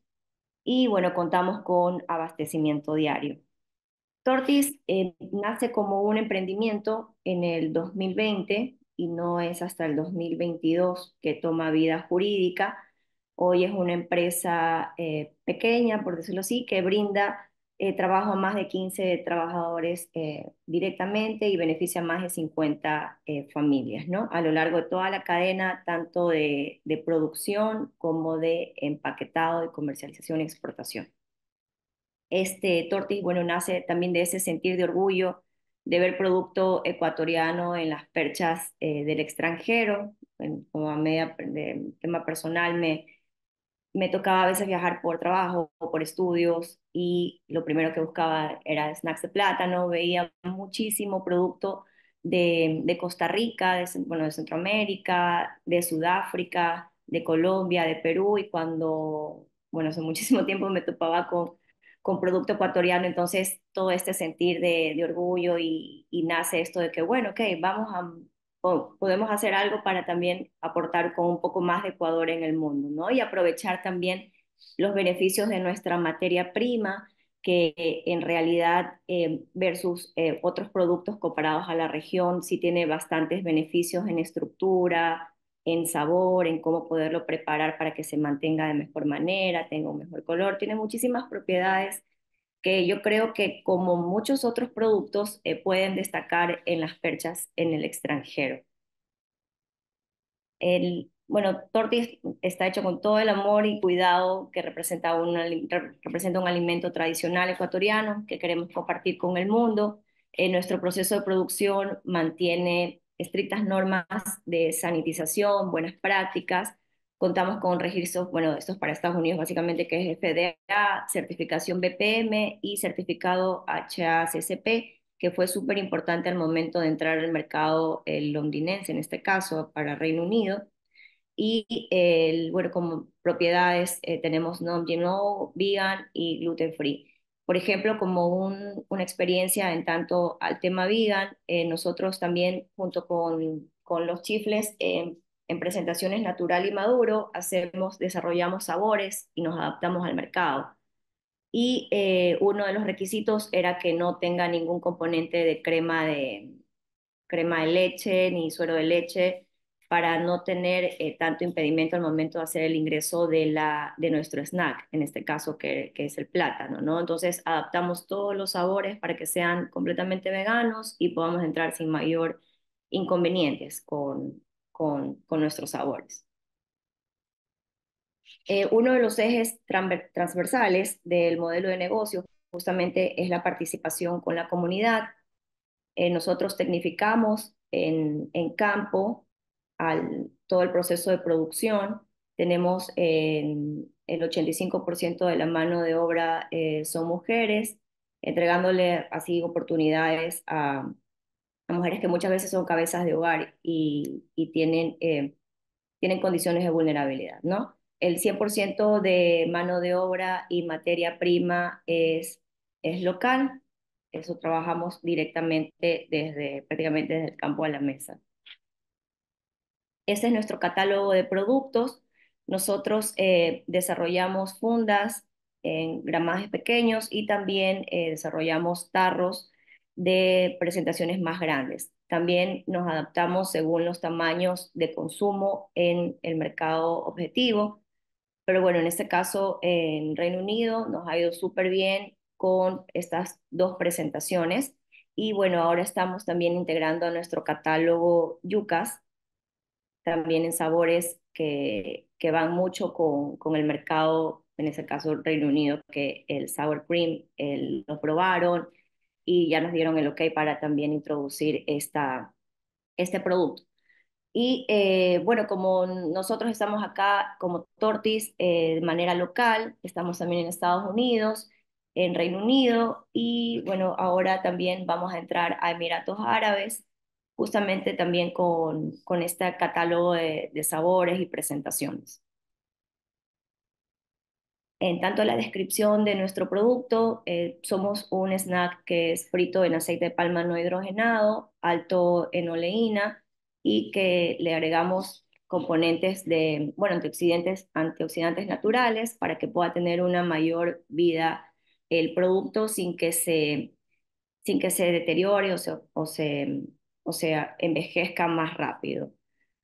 y, bueno, contamos con abastecimiento diario. Tortis nace como un emprendimiento en el 2020 y no es hasta el 2022 que toma vida jurídica. Hoy es una empresa pequeña, por decirlo así, que brinda trabajo a más de 15 trabajadores directamente y beneficia a más de 50 familias, ¿no? A lo largo de toda la cadena, tanto de producción como de empaquetado, de comercialización y exportación. Este Tortis, bueno, nace también de ese sentir de orgullo de ver producto ecuatoriano en las perchas del extranjero. Como a media de tema personal, me tocaba a veces viajar por trabajo o por estudios y lo primero que buscaba era snacks de plátano. Veía muchísimo producto de Costa Rica, bueno, de Centroamérica, de Sudáfrica, de Colombia, de Perú, y cuando, bueno, hace muchísimo tiempo me topaba con producto ecuatoriano. Entonces todo este sentir de orgullo y nace esto de que, bueno, ok, podemos hacer algo para también aportar con un poco más de Ecuador en el mundo, ¿no? Y aprovechar también los beneficios de nuestra materia prima, que en realidad versus otros productos comparados a la región, sí tiene bastantes beneficios en estructura, en sabor, en cómo poderlo preparar para que se mantenga de mejor manera, tenga un mejor color, tiene muchísimas propiedades que yo creo que como muchos otros productos pueden destacar en las perchas en el extranjero. Bueno, Tortis está hecho con todo el amor y cuidado que representa un alimento tradicional ecuatoriano que queremos compartir con el mundo. Nuestro proceso de producción mantiene estrictas normas de sanitización, buenas prácticas. Contamos con registros, bueno, estos para Estados Unidos básicamente, que es FDA, certificación BPM y certificado HACCP, que fue súper importante al momento de entrar al mercado londinense, en este caso, para Reino Unido. Y bueno, como propiedades tenemos non-GMO, vegan y gluten free. Por ejemplo, como una experiencia en tanto al tema vegan, nosotros también junto con los chifles en presentaciones natural y maduro, desarrollamos sabores y nos adaptamos al mercado. Y uno de los requisitos era que no tenga ningún componente de crema de leche ni suero de leche para no tener tanto impedimento al momento de hacer el ingreso de nuestro snack, en este caso que es el plátano, ¿no? Entonces adaptamos todos los sabores para que sean completamente veganos y podamos entrar sin mayor inconvenientes con nuestros sabores. Uno de los ejes transversales del modelo de negocio justamente es la participación con la comunidad. Nosotros tecnificamos en campo todo el proceso de producción. Tenemos el 85% de la mano de obra son mujeres, entregándole así oportunidades a mujeres que muchas veces son cabezas de hogar y tienen condiciones de vulnerabilidad, ¿no? El 100% de mano de obra y materia prima es local. Eso trabajamos directamente prácticamente desde el campo a la mesa. Ese es nuestro catálogo de productos. Nosotros desarrollamos fundas en gramajes pequeños y también desarrollamos tarros de presentaciones más grandes. También nos adaptamos según los tamaños de consumo en el mercado objetivo. Pero bueno, en este caso en Reino Unido nos ha ido súper bien con estas dos presentaciones. Y bueno, ahora estamos también integrando a nuestro catálogo yucas, también en sabores que van mucho con el mercado, en ese caso Reino Unido, que el sour cream lo probaron y ya nos dieron el ok para también introducir este producto. Y bueno, como nosotros estamos acá como Tortis de manera local, estamos también en Estados Unidos, en Reino Unido y bueno, ahora también vamos a entrar a Emiratos Árabes, justamente también con este catálogo de sabores y presentaciones. En tanto la descripción de nuestro producto, somos un snack que es frito en aceite de palma no hidrogenado, alto en oleína y que le agregamos componentes de, bueno, antioxidantes naturales para que pueda tener una mayor vida el producto sin que se deteriore o sea, envejezca más rápido.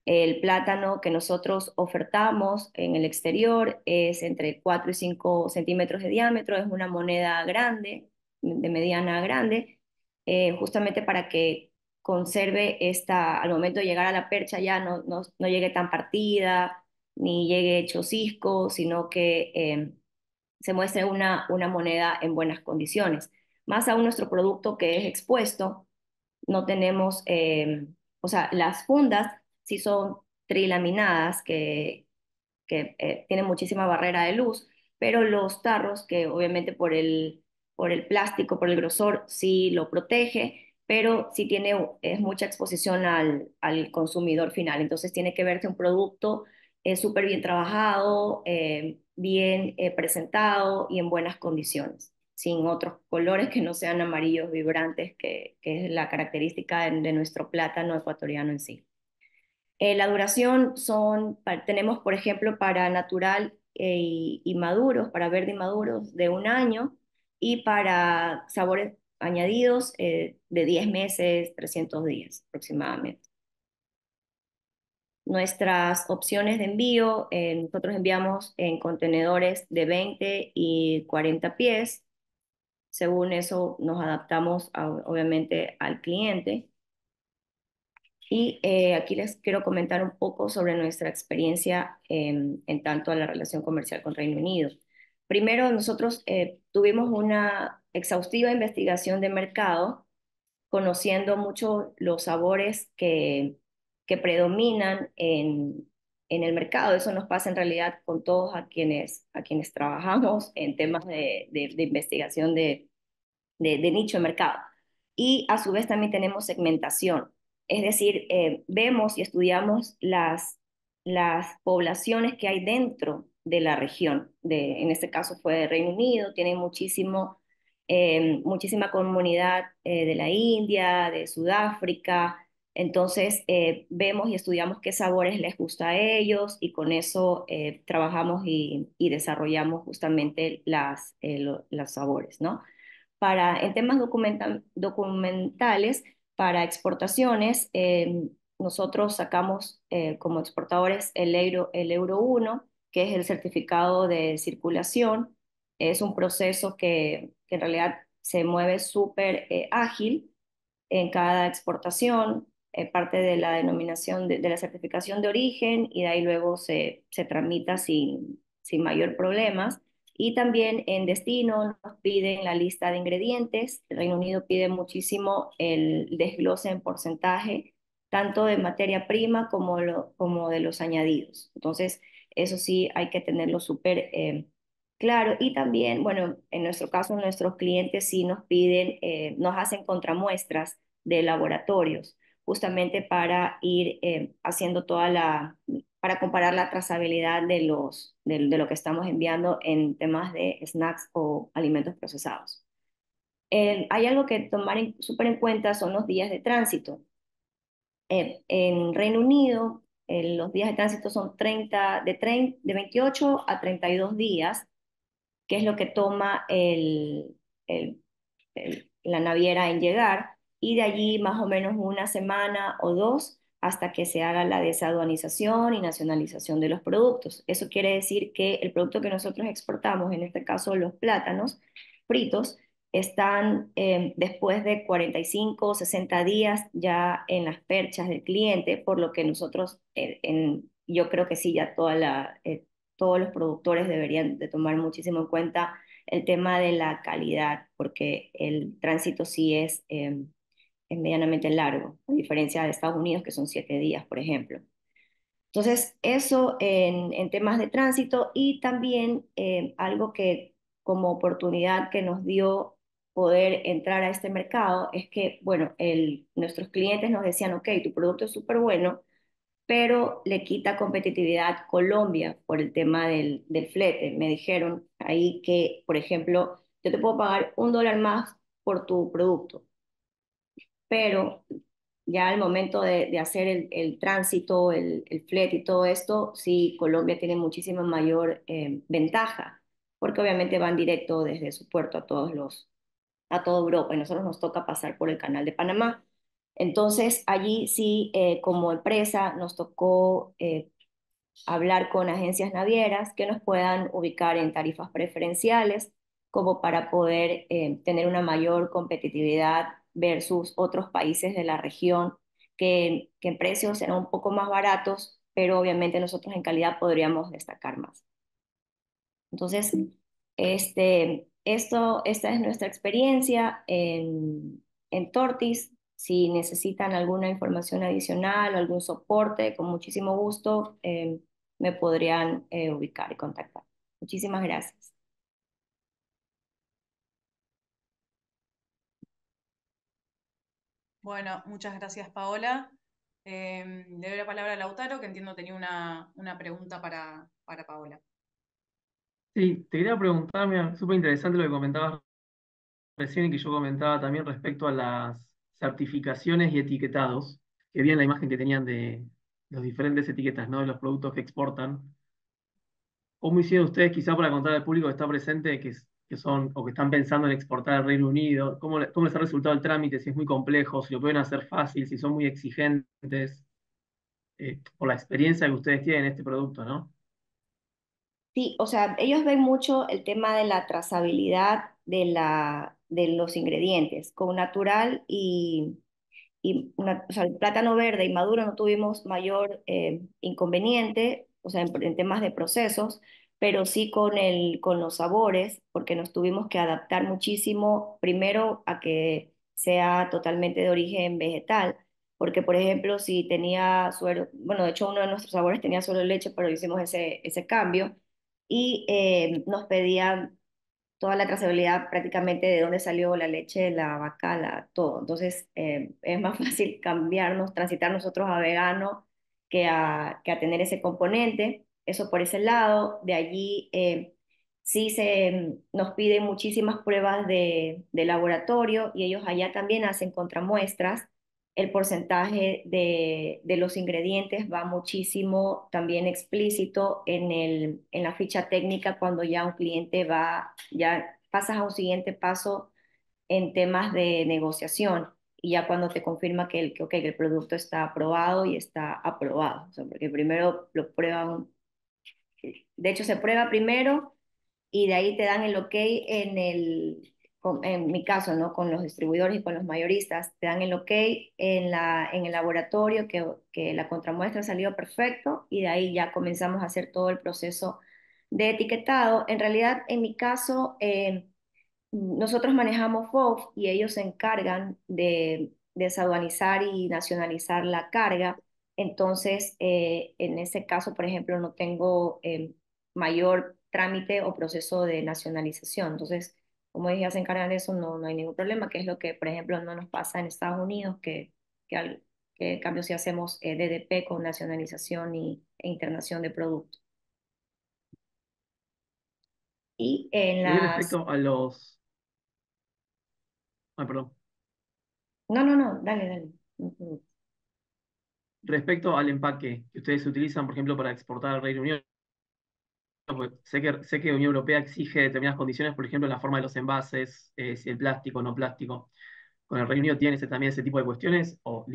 El plátano que nosotros ofertamos en el exterior es entre 4 y 5 centímetros de diámetro, es una moneda grande, de mediana a grande, justamente para que conserve al momento de llegar a la percha ya no llegue tan partida, ni llegue hecho cisco, sino que se muestre una moneda en buenas condiciones. Más aún nuestro producto que es expuesto, no tenemos, o sea, las fundas sí son trilaminadas que tienen muchísima barrera de luz, pero los tarros, que obviamente por el plástico, por el grosor, sí lo protege, pero sí es mucha exposición al consumidor final. Entonces tiene que verse un producto súper bien trabajado, bien presentado y en buenas condiciones, sin otros colores que no sean amarillos vibrantes, que es la característica de nuestro plátano ecuatoriano en sí. La duración tenemos, por ejemplo, para natural y maduros, para verde y maduros, de 1 año, y para sabores añadidos de 10 meses, 300 días aproximadamente. Nuestras opciones de envío, nosotros enviamos en contenedores de 20 y 40 pies. Según eso nos adaptamos obviamente al cliente. Y aquí les quiero comentar un poco sobre nuestra experiencia en tanto a la relación comercial con Reino Unido. Primero, nosotros tuvimos una exhaustiva investigación de mercado, conociendo mucho los sabores que predominan en el mercado. Eso nos pasa en realidad con todos a quienes trabajamos en temas de investigación de nicho de mercado. Y a su vez también tenemos segmentación, es decir, vemos y estudiamos las poblaciones que hay dentro de la región, en este caso fue de Reino Unido, tienen muchísima comunidad de la India, de Sudáfrica, entonces vemos y estudiamos qué sabores les gusta a ellos y con eso trabajamos y desarrollamos justamente los sabores, ¿no? En temas documentales, para exportaciones, nosotros sacamos como exportadores el Euro 1, que es el certificado de circulación. Es un proceso que en realidad se mueve súper ágil en cada exportación, parte de la denominación de la certificación de origen y de ahí luego se tramita sin mayor problemas. Y también en destino nos piden la lista de ingredientes. El Reino Unido pide muchísimo el desglose en porcentaje, tanto de materia prima como de los añadidos. Entonces, eso sí hay que tenerlo súper claro. Y también, bueno, en nuestro caso, nuestros clientes sí nos piden, nos hacen contramuestras de laboratorios, justamente para ir haciendo para comparar la trazabilidad de lo que estamos enviando en temas de snacks o alimentos procesados. Hay algo que tomar súper en cuenta, son los días de tránsito. En Reino Unido, los días de tránsito son 28 a 32 días, que es lo que toma el, la naviera en llegar, y de allí más o menos una semana o dos hasta que se haga la desaduanización y nacionalización de los productos. Eso quiere decir que el producto que nosotros exportamos, en este caso los plátanos fritos, están después de 45 o 60 días ya en las perchas del cliente, por lo que nosotros, yo creo que sí, ya todos los productores deberían de tomar muchísimo en cuenta el tema de la calidad, porque el tránsito sí es medianamente largo, a diferencia de Estados Unidos, que son 7 días, por ejemplo. Entonces, eso en temas de tránsito, y también algo que como oportunidad que nos dio poder entrar a este mercado es que, bueno, nuestros clientes nos decían, ok, tu producto es súper bueno, pero le quita competitividad Colombia por el tema del flete. Me dijeron ahí que, por ejemplo, yo te puedo pagar $1 más por tu producto, pero ya al momento de hacer el tránsito, el flete y todo esto, sí, Colombia tiene muchísima mayor ventaja, porque obviamente van directo desde su puerto a toda Europa, y nosotros nos toca pasar por el canal de Panamá. Entonces, allí sí, como empresa, nos tocó hablar con agencias navieras que nos puedan ubicar en tarifas preferenciales, como para poder tener una mayor competitividad versus otros países de la región, que en precios serán un poco más baratos, pero obviamente nosotros en calidad podríamos destacar más. Entonces, esta es nuestra experiencia en Tortis. Si necesitan alguna información adicional o algún soporte, con muchísimo gusto me podrían ubicar y contactar. Muchísimas gracias. Bueno, muchas gracias, Paola. Le doy la palabra a Lautaro, que entiendo tenía una pregunta para Paola. Sí, te quería preguntar, mira, súper interesante lo que comentabas recién y que yo comentaba también respecto a las certificaciones y etiquetados, que vi en la imagen que tenían de las diferentes etiquetas, ¿no? De los productos que exportan. ¿Cómo hicieron ustedes, quizá para contar al público que está presente, que son o que están pensando en exportar al Reino Unido? ¿Cómo les ha resultado el trámite? Si es muy complejo, si lo pueden hacer fácil, si son muy exigentes, por la experiencia que ustedes tienen en este producto, ¿no? Sí, o sea, ellos ven mucho el tema de la trazabilidad de los ingredientes, con natural o sea, el plátano verde y maduro no tuvimos mayor inconveniente, o sea, en temas de procesos, pero sí con los sabores, porque nos tuvimos que adaptar muchísimo, primero a que sea totalmente de origen vegetal, porque por ejemplo, si tenía suero, bueno, de hecho uno de nuestros sabores tenía suero de leche, pero hicimos ese cambio, y nos pedían toda la trazabilidad prácticamente de dónde salió la leche, la vaca, todo. Entonces, es más fácil cambiarnos, transitar nosotros a vegano que a tener ese componente. Eso por ese lado. De allí sí nos piden muchísimas pruebas de laboratorio, y ellos allá también hacen contramuestras. El porcentaje de los ingredientes va muchísimo también explícito en la ficha técnica, cuando ya un cliente ya pasas a un siguiente paso en temas de negociación, y ya cuando te confirma que el producto está aprobado y está aprobado. O sea, porque primero lo prueban, de hecho se prueba primero y de ahí te dan el ok en mi caso, ¿no? Con los distribuidores y con los mayoristas, te dan el ok en el laboratorio que la contramuestra salió perfecto y de ahí ya comenzamos a hacer todo el proceso de etiquetado. En realidad, en mi caso, nosotros manejamos FOB y ellos se encargan de desaduanizar y nacionalizar la carga. Entonces, en ese caso, por ejemplo, no tengo mayor trámite o proceso de nacionalización. Entonces, como ellos ya se encargan de eso, no hay ningún problema, que es lo que, por ejemplo, no nos pasa en Estados Unidos, que en cambio si hacemos DDP con nacionalización e internación de productos. Y en Y las... respecto a los... Ah, perdón. No, dale, dale. Respecto al empaque que ustedes utilizan, por ejemplo, para exportar al Reino Unido, pues sé que la Unión Europea exige determinadas condiciones, por ejemplo, en la forma de los envases, si el plástico o no plástico. ¿Con el Reino Unido tienen también ese tipo de cuestiones o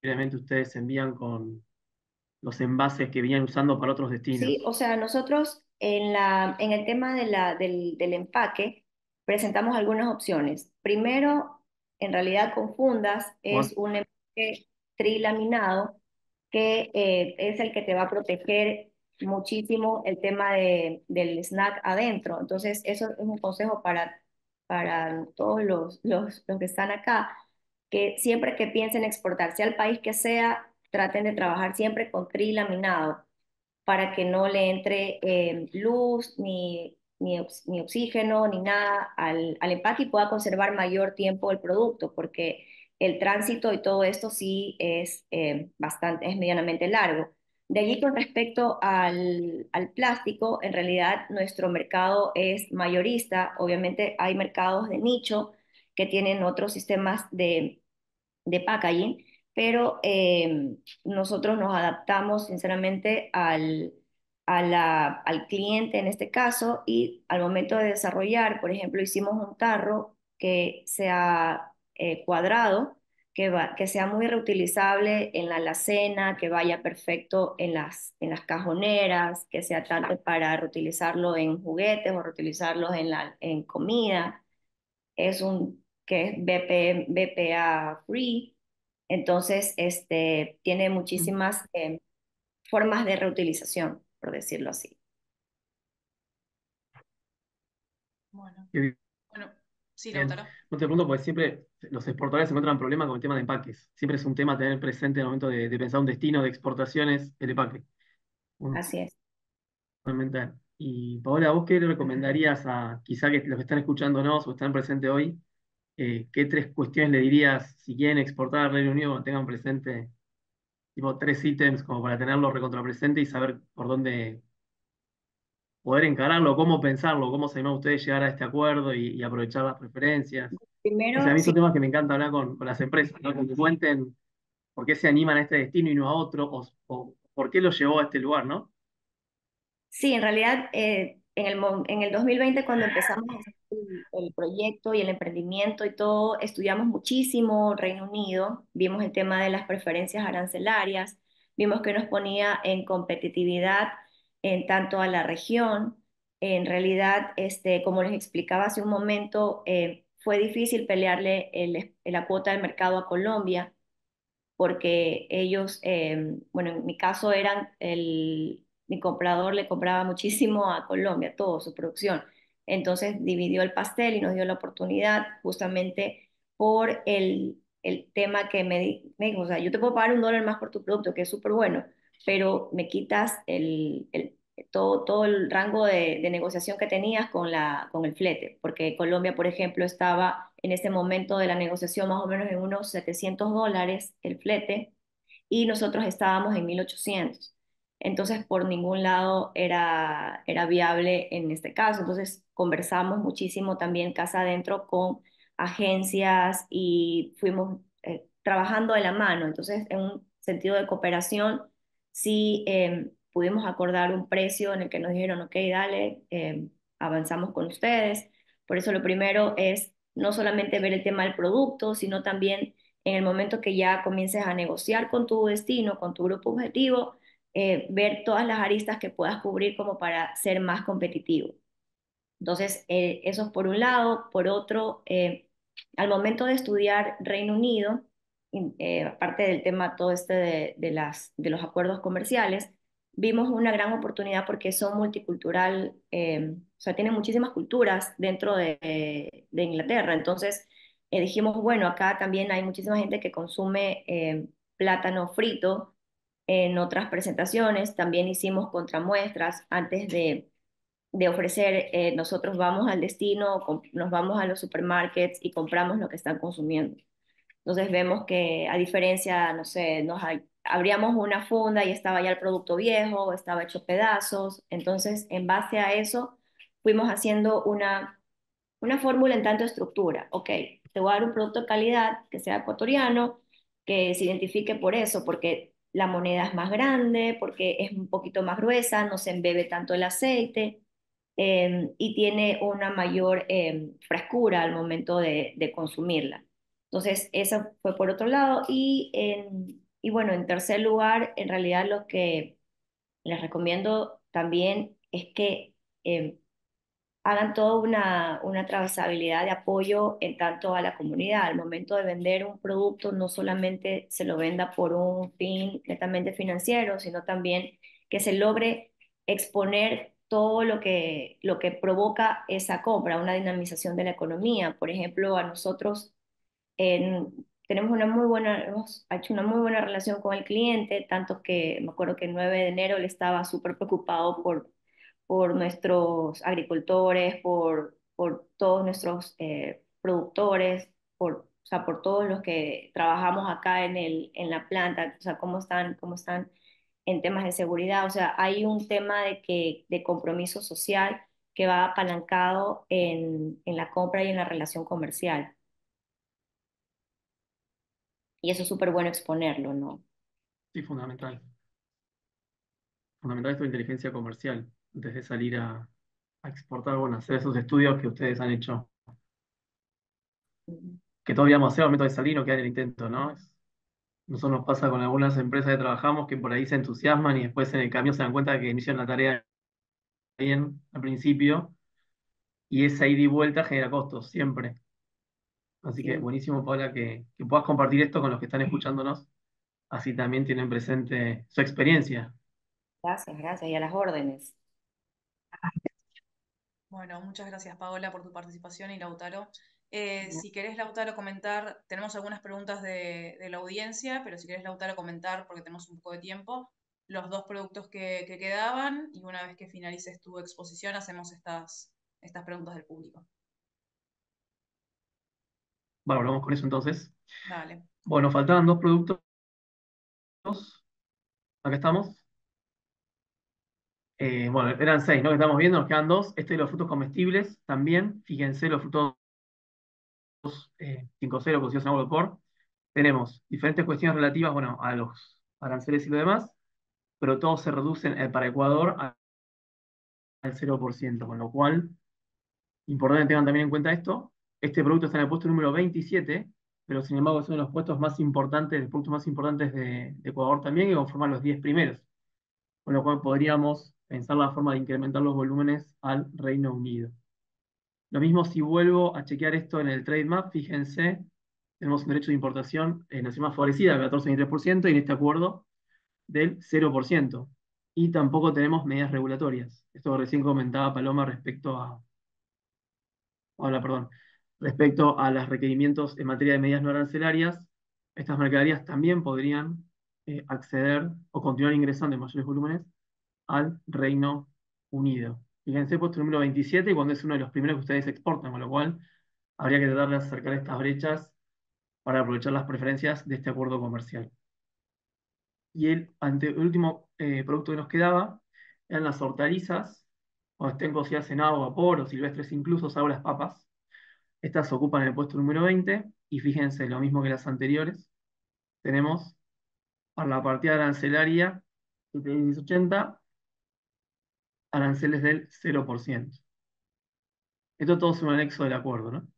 libremente ustedes envían con los envases que venían usando para otros Sí, destinos? o sea, nosotros en el tema del empaque presentamos algunas opciones. Primero, en realidad con fundas es Juan. un empaque trilaminado que es el que te va a proteger muchísimo el tema del snack adentro. Entonces, eso es un consejo para todos los que están acá, que siempre que piensen exportar, sea el país que sea, traten de trabajar siempre con trilaminado para que no le entre luz, ni oxígeno, ni nada al empaque y pueda conservar mayor tiempo el producto, porque el tránsito y todo esto sí es es medianamente largo. De allí con respecto al plástico, en realidad nuestro mercado es mayorista, obviamente hay mercados de nicho que tienen otros sistemas de packaging, pero nosotros nos adaptamos sinceramente al cliente en este caso y al momento de desarrollar, por ejemplo, hicimos un tarro que sea cuadrado, que sea muy reutilizable en la alacena, que vaya perfecto en las cajoneras, que sea tanto para reutilizarlo en juguetes o reutilizarlos en comida. Es un que es BPA free, entonces tiene muchísimas formas de reutilización, por decirlo así. Bueno, Qué bueno, sí, bien. Lautaro. No te pregunto porque siempre los exportadores se encuentran problemas con el tema de empaques. Siempre es un tema a tener presente en el momento de pensar un destino de exportaciones, el empaque. Así es. Fundamental. Y Paola, ¿vos qué le recomendarías a quizá que los que están escuchándonos o están presentes hoy? ¿Qué tres cuestiones le dirías si quieren exportar al Reino Unido cuando tengan presente, tipo tres ítems como para tenerlo recontrapresente y saber por dónde poder encararlo, cómo pensarlo, cómo se llama ustedes llegar a este acuerdo y aprovechar las preferencias? O sea, a Primero, mí sí, son temas que me encanta hablar con las empresas, ¿no? Que me cuenten por qué se animan a este destino y no a otro, o por qué lo llevó a este lugar, ¿no? sí, en realidad en el 2020 cuando empezamos a hacer el proyecto y el emprendimiento y todo, estudiamos muchísimo Reino Unido, vimos el tema de las preferencias arancelarias, vimos que nos ponía en competitividad en tanto a la región. En realidad, como les explicaba hace un momento, fue difícil pelearle la cuota de mercado a Colombia porque ellos, bueno, en mi caso mi comprador le compraba muchísimo a Colombia, toda su producción. Entonces dividió el pastel y nos dio la oportunidad justamente por el tema que me dijo, o sea, yo te puedo pagar $1 más por tu producto, que es súper bueno, pero me quitas todo el rango de negociación que tenías con el flete, porque Colombia, por ejemplo, estaba en ese momento de la negociación más o menos en unos $700 el flete y nosotros estábamos en 1.800. Entonces, por ningún lado era viable en este caso. Entonces, conversamos muchísimo también casa adentro con agencias y fuimos trabajando de la mano. Entonces, en un sentido de cooperación, sí pudimos acordar un precio en el que nos dijeron, ok, dale, avanzamos con ustedes. Por eso lo primero es no solamente ver el tema del producto, sino también en el momento que ya comiences a negociar con tu destino, con tu grupo objetivo, ver todas las aristas que puedas cubrir como para ser más competitivo. Entonces, eso es por un lado. Por otro, al momento de estudiar Reino Unido, aparte del tema todo este de los acuerdos comerciales, vimos una gran oportunidad porque son multicultural, o sea, tienen muchísimas culturas dentro de Inglaterra. Entonces, dijimos, bueno, acá también hay muchísima gente que consume plátano frito en otras presentaciones. También hicimos contramuestras antes de ofrecer, nosotros vamos al destino, nos vamos a los supermarkets y compramos lo que están consumiendo. Entonces vemos que a diferencia, no sé, abríamos una funda y estaba ya el producto viejo, estaba hecho pedazos. Entonces, en base a eso, fuimos haciendo una fórmula en tanto estructura. Ok, te voy a dar un producto de calidad que sea ecuatoriano, que se identifique por eso, porque la moneda es más grande, porque es un poquito más gruesa, no se embebe tanto el aceite, y tiene una mayor frescura al momento de consumirla. Entonces, eso fue por otro lado. Y bueno, en tercer lugar, en realidad lo que les recomiendo también es que hagan toda una trazabilidad de apoyo en tanto a la comunidad. Al momento de vender un producto, no solamente se lo venda por un fin netamente financiero, sino también que se logre exponer todo lo que provoca esa compra, una dinamización de la economía. Por ejemplo, a nosotros tenemos hemos hecho una muy buena relación con el cliente, tanto que me acuerdo que el 9 de enero él estaba súper preocupado por nuestros agricultores, por todos nuestros productores, o sea, por todos los que trabajamos acá en la planta, o sea, cómo están en temas de seguridad. O sea, hay un tema de compromiso social que va apalancado en la compra y en la relación comercial. Y eso es súper bueno exponerlo, ¿no? Sí, fundamental. Fundamental esto de inteligencia comercial, antes de salir a exportar, bueno, hacer esos estudios que ustedes han hecho, Ujú. que todos digamos hacer al momento de salir y no quedar en el intento, ¿no? Nosotros nos pasa con algunas empresas que trabajamos que por ahí se entusiasman y después en el cambio se dan cuenta de que inician la tarea bien al principio y esa ida y vuelta genera costos siempre. Así que Sí, buenísimo, Paula, que puedas compartir esto con los que están escuchándonos, así también tienen presente su experiencia. gracias, gracias. Y a las órdenes. Bueno, muchas gracias Paola por tu participación y Lautaro. Si querés, Lautaro, comentar, tenemos algunas preguntas de la audiencia, pero si querés, Lautaro, comentar, porque tenemos un poco de tiempo, los dos productos que quedaban y una vez que finalices tu exposición hacemos estas preguntas del público. Bueno, vamos con eso entonces. Dale. Bueno, faltaban dos productos. Acá estamos. Bueno, eran seis, ¿no? Que estamos viendo, nos quedan dos. Este de los frutos comestibles también. Fíjense, los frutos 5.0, cocidos en agua de por. Tenemos diferentes cuestiones relativas, bueno, a los aranceles y lo demás, pero todos se reducen para Ecuador al 0%, con lo cual, importante que tengan también en cuenta esto. Este producto está en el puesto número 27, pero sin embargo es uno de los puestos más importantes, de productos más importantes de Ecuador también, que conforman los 10 primeros. Con lo cual podríamos pensar la forma de incrementar los volúmenes al Reino Unido. Lo mismo si vuelvo a chequear esto en el trade map, fíjense, tenemos un derecho de importación nacional favorecida del 14,23% y en este acuerdo del 0%. Y tampoco tenemos medidas regulatorias. Esto que recién comentaba Paloma perdón, respecto a los requerimientos en materia de medidas no arancelarias, estas mercaderías también podrían acceder o continuar ingresando en mayores volúmenes al Reino Unido. Fíjense, puesto número 27, y cuando es uno de los primeros que ustedes exportan, con lo cual habría que tratar de acercar estas brechas para aprovechar las preferencias de este acuerdo comercial. Y el último producto que nos quedaba eran las hortalizas, cuando estén cocidas en agua, vapor o silvestres incluso, salvo las papas. Estas ocupan el puesto número 20, y fíjense, lo mismo que las anteriores, tenemos para la partida arancelaria 780 aranceles del 0%. Esto todo es un anexo del acuerdo, ¿no?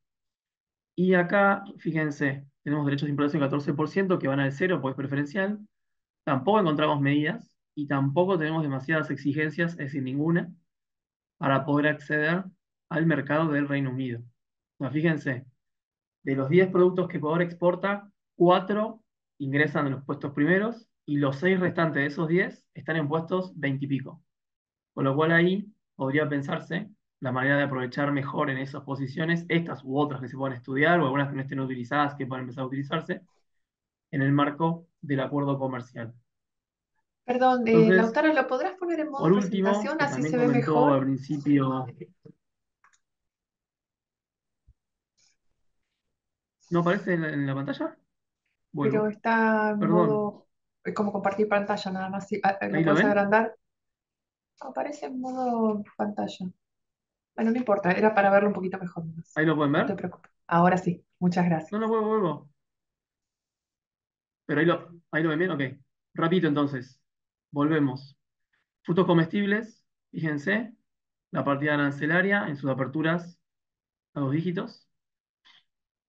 Y acá, fíjense, tenemos derechos de importación 14% que van al cero, pues preferencial. Tampoco encontramos medidas y tampoco tenemos demasiadas exigencias, es decir, ninguna, para poder acceder al mercado del Reino Unido. O sea, fíjense, de los 10 productos que Ecuador exporta, 4 ingresan en los puestos primeros y los 6 restantes de esos 10 están en puestos 20 y pico. Con lo cual ahí podría pensarse la manera de aprovechar mejor en esas posiciones, estas u otras que se puedan estudiar o algunas que no estén utilizadas que puedan empezar a utilizarse en el marco del acuerdo comercial. Perdón, Entonces, Lautaro, ¿lo podrás poner en modo por último, presentación? que Así también se ve comentó mejor. al principio, ¿no aparece en la pantalla? Pero Vuelvo. está en Perdón, modo, es como compartir pantalla nada más. Si, ¿lo ¿ahí lo puedes ven? agrandar? Aparece en modo pantalla. Bueno, no importa, era para verlo un poquito mejor nomás. ¿Ahí lo pueden No te ver? preocupes. Ahora sí, muchas No, gracias. no, vuelvo. Pero ahí lo ven bien, ok. Repito entonces, volvemos. Frutos comestibles, fíjense, la partida arancelaria en sus aperturas a 2 dígitos,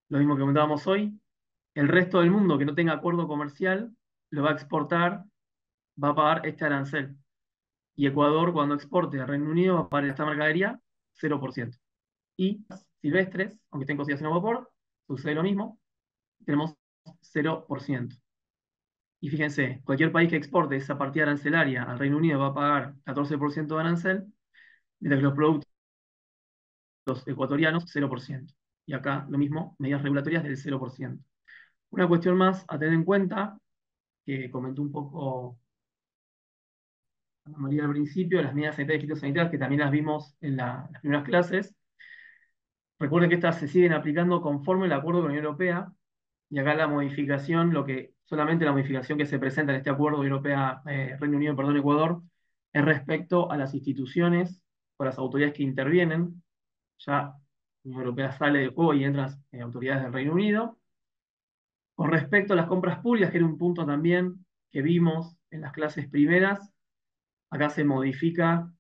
lo mismo que comentábamos hoy. El resto del mundo que no tenga acuerdo comercial lo va a exportar, va a pagar este arancel. Y Ecuador, cuando exporte al Reino Unido, va a pagar esta mercadería 0%. Y silvestres, aunque estén cocidas en vapor, sucede lo mismo, tenemos 0%. Y fíjense, cualquier país que exporte esa partida arancelaria al Reino Unido va a pagar 14% de arancel, mientras que los productos ecuatorianos 0%. Y acá lo mismo, medidas regulatorias del 0%. Una cuestión más a tener en cuenta, que comentó un poco Ana María al principio, las medidas sanitarias y fitosanitarias, que también las vimos en las primeras clases. Recuerden que estas se siguen aplicando conforme el acuerdo con la Unión Europea, y acá la modificación, solamente la modificación que se presenta en este acuerdo Unión Europea, Reino Unido, perdón, Ecuador, es respecto a las instituciones o las autoridades que intervienen. Ya la Unión Europea sale del juego y entran autoridades del Reino Unido. Con respecto a las compras públicas, que era un punto también que vimos en las clases primeras, acá se modifica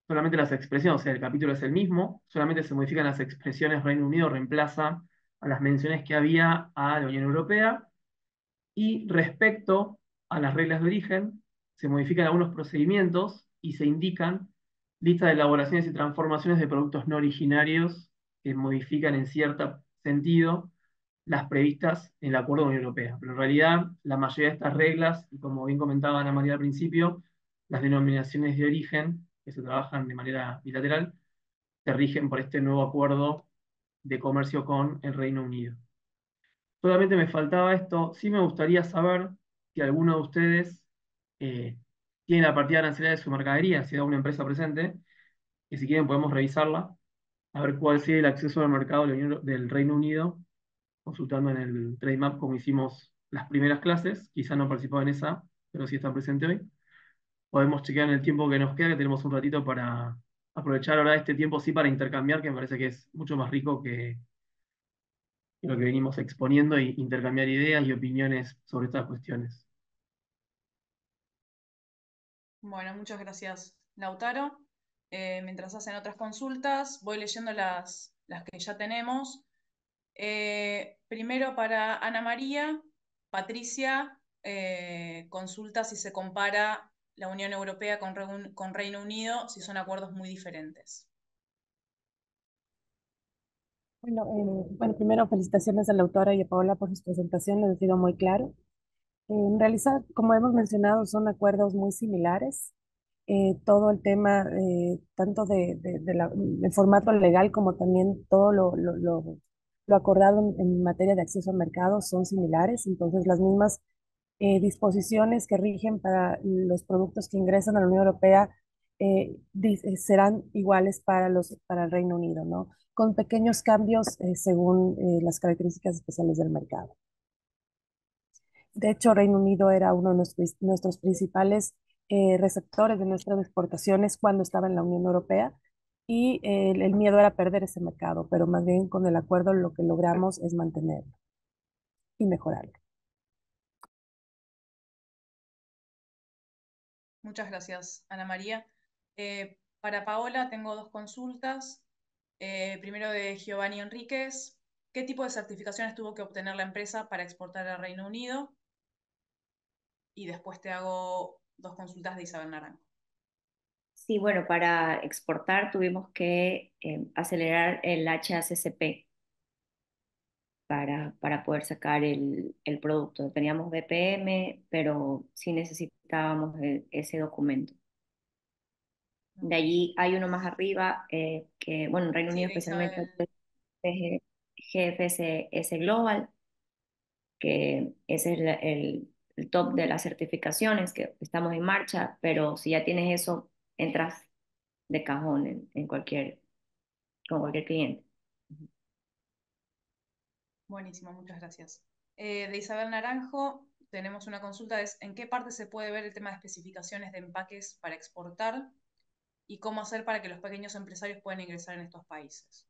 solamente las expresiones, o sea, el capítulo es el mismo, solamente se modifican las expresiones. Reino Unido reemplaza a las menciones que había a la Unión Europea. Y respecto a las reglas de origen, se modifican algunos procedimientos y se indican listas de elaboraciones y transformaciones de productos no originarios que modifican en cierto sentido las previstas en el Acuerdo de la Unión Europea. Pero en realidad, la mayoría de estas reglas, y como bien comentaba Ana María al principio, las denominaciones de origen, que se trabajan de manera bilateral, se rigen por este nuevo acuerdo de comercio con el Reino Unido. Solamente me faltaba esto. Sí me gustaría saber si alguno de ustedes eh, tiene la partida arancelaria de su mercadería, si hay una empresa presente, y si quieren podemos revisarla, a ver cuál sería el acceso al mercado del Reino Unido, consultando en el Trade Map como hicimos las primeras clases. Quizá no participaba en esa, pero sí está presente hoy. Podemos chequear en el tiempo que nos queda, que tenemos un ratito para aprovechar ahora este tiempo, sí, para intercambiar, que me parece que es mucho más rico que lo que venimos exponiendo, e intercambiar ideas y opiniones sobre estas cuestiones. Bueno, muchas gracias, Lautaro. Mientras hacen otras consultas, voy leyendo las que ya tenemos. Primero para Ana María, Patricia consulta si se compara la Unión Europea con Reino Unido, si son acuerdos muy diferentes. Bueno, primero felicitaciones a la autora y a Paola por sus presentaciones, ha sido muy claro. En realidad, como hemos mencionado, son acuerdos muy similares. Todo el tema, tanto del formato legal como también todo lo acordado en materia de acceso al mercado son similares. Entonces, las mismas disposiciones que rigen para los productos que ingresan a la Unión Europea serán iguales para el Reino Unido, ¿no? Con pequeños cambios según las características especiales del mercado. De hecho, Reino Unido era uno de nuestros principales receptores de nuestras exportaciones cuando estaba en la Unión Europea, y el miedo era perder ese mercado, pero más bien con el acuerdo lo que logramos es mantenerlo y mejorarlo. Muchas gracias, Ana María. Para Paola tengo dos consultas. Primero de Giovanni Enríquez. ¿Qué tipo de certificaciones tuvo que obtener la empresa para exportar al Reino Unido? Y después te hago dos consultas de Isabel Naranjo. Sí, bueno, para exportar tuvimos que acelerar el HACCP para poder sacar el producto. Teníamos BPM, pero sí necesitábamos ese documento. De Ok. allí hay uno más arriba, que, bueno, en Reino Sí, Unido de especialmente Isabel. GFS Global, que ese es el top de las certificaciones, que estamos en marcha, pero si ya tienes eso, entras de cajón con cualquier cliente. Buenísimo, muchas gracias. De Isabel Naranjo tenemos una consulta, es ¿en qué parte se puede ver el tema de especificaciones de empaques para exportar y cómo hacer para que los pequeños empresarios puedan ingresar en estos países?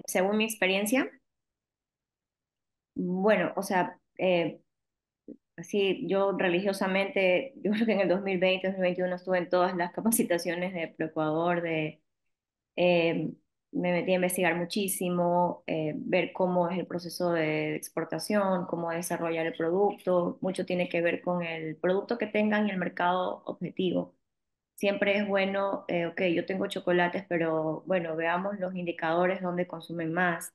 Según mi experiencia, bueno, o sea, así yo religiosamente, yo creo que en el 2020, 2021 estuve en todas las capacitaciones de Proecuador, eh, me metí a investigar muchísimo, ver cómo es el proceso de exportación, cómo desarrollar el producto. Mucho tiene que ver con el producto que tengan y el mercado objetivo. Siempre es bueno, ok, yo tengo chocolates, pero bueno, veamos los indicadores donde consumen más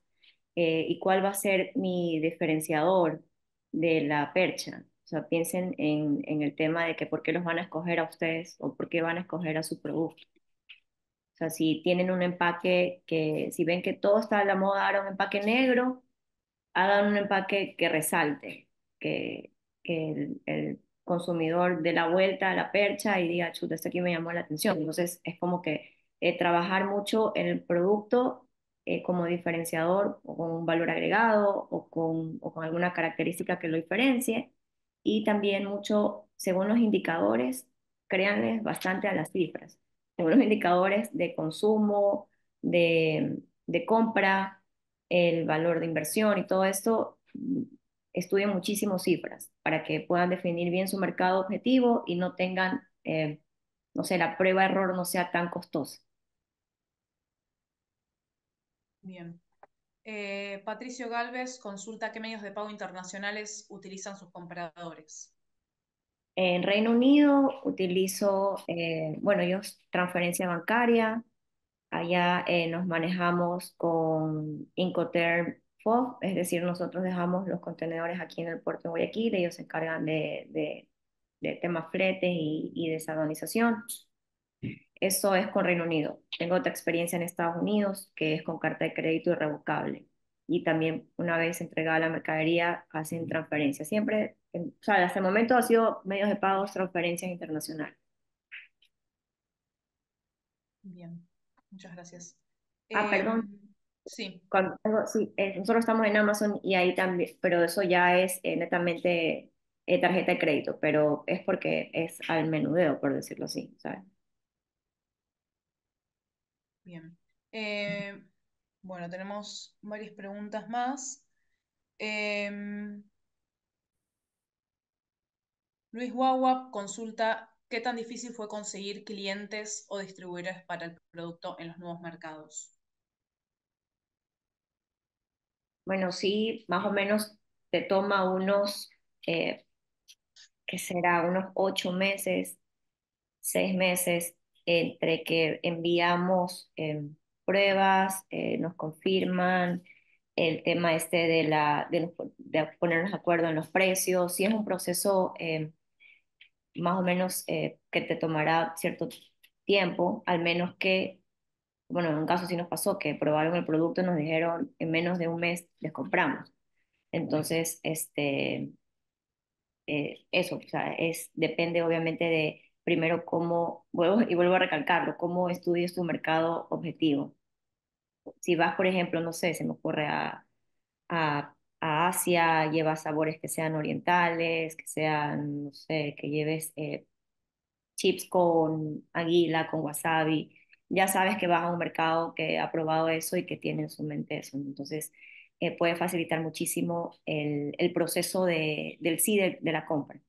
y cuál va a ser mi diferenciador de la percha. O sea, piensen en el tema de que por qué los van a escoger a ustedes o por qué van a escoger a su producto. O sea, si tienen un empaque que, si ven que todo está a la moda ahora, un empaque negro, hagan un empaque que resalte, que el consumidor dé la vuelta a la percha y diga, chuta, esto aquí me llamó la atención. Entonces, es como que trabajar mucho en el producto como diferenciador o con un valor agregado o con alguna característica que lo diferencie. Y también mucho, según los indicadores, créanles bastante a las cifras. Según los indicadores de consumo, de compra, el valor de inversión y todo esto, estudien muchísimo cifras para que puedan definir bien su mercado objetivo y no tengan, no sé, la prueba de error no sea tan costosa. Bien. Patricio Galvez consulta qué medios de pago internacionales utilizan sus compradores. En Reino Unido utilizo, bueno, yo transferencia bancaria. Allá nos manejamos con Incoterm FOB, es decir, nosotros dejamos los contenedores aquí en el puerto de Guayaquil, ellos se encargan de temas fletes y desagonización. Eso es con Reino Unido. Tengo otra experiencia en Estados Unidos, que es con carta de crédito irrevocable. Y también una vez entregada la mercadería, hacen transferencias. Siempre, o sea, hasta el momento ha sido medios de pagos, transferencias internacionales. Bien, muchas gracias. Ah, perdón, Sí, Sí, nosotros estamos en Amazon y ahí también, pero eso ya es netamente tarjeta de crédito, pero es porque es al menudeo, por decirlo así, ¿sabes? bien. Eh, bueno, tenemos varias preguntas más. Em, Luis Guagua consulta qué tan difícil fue conseguir clientes o distribuidores para el producto en los nuevos mercados. Bueno, sí, más o menos te toma unos, ¿qué será? Unos 8 meses, 6 meses entre que enviamos pruebas, nos confirman el tema este de ponernos de acuerdo en los precios. Sí es un proceso más o menos que te tomará cierto tiempo, al menos que, bueno, en un caso sí nos pasó que probaron el producto y nos dijeron en menos de un mes les compramos. Entonces, eso, o sea, depende obviamente de primero cómo, vuelvo a recalcarlo, cómo estudias tu mercado objetivo. Si vas, por ejemplo, no sé, se me ocurre a Asia, llevas sabores que sean orientales, que sean, no sé, que lleves chips con anguila, con wasabi, ya sabes que vas a un mercado que ha probado eso y que tiene en su mente eso, ¿no? Entonces, puede facilitar muchísimo el proceso del sí de la compra,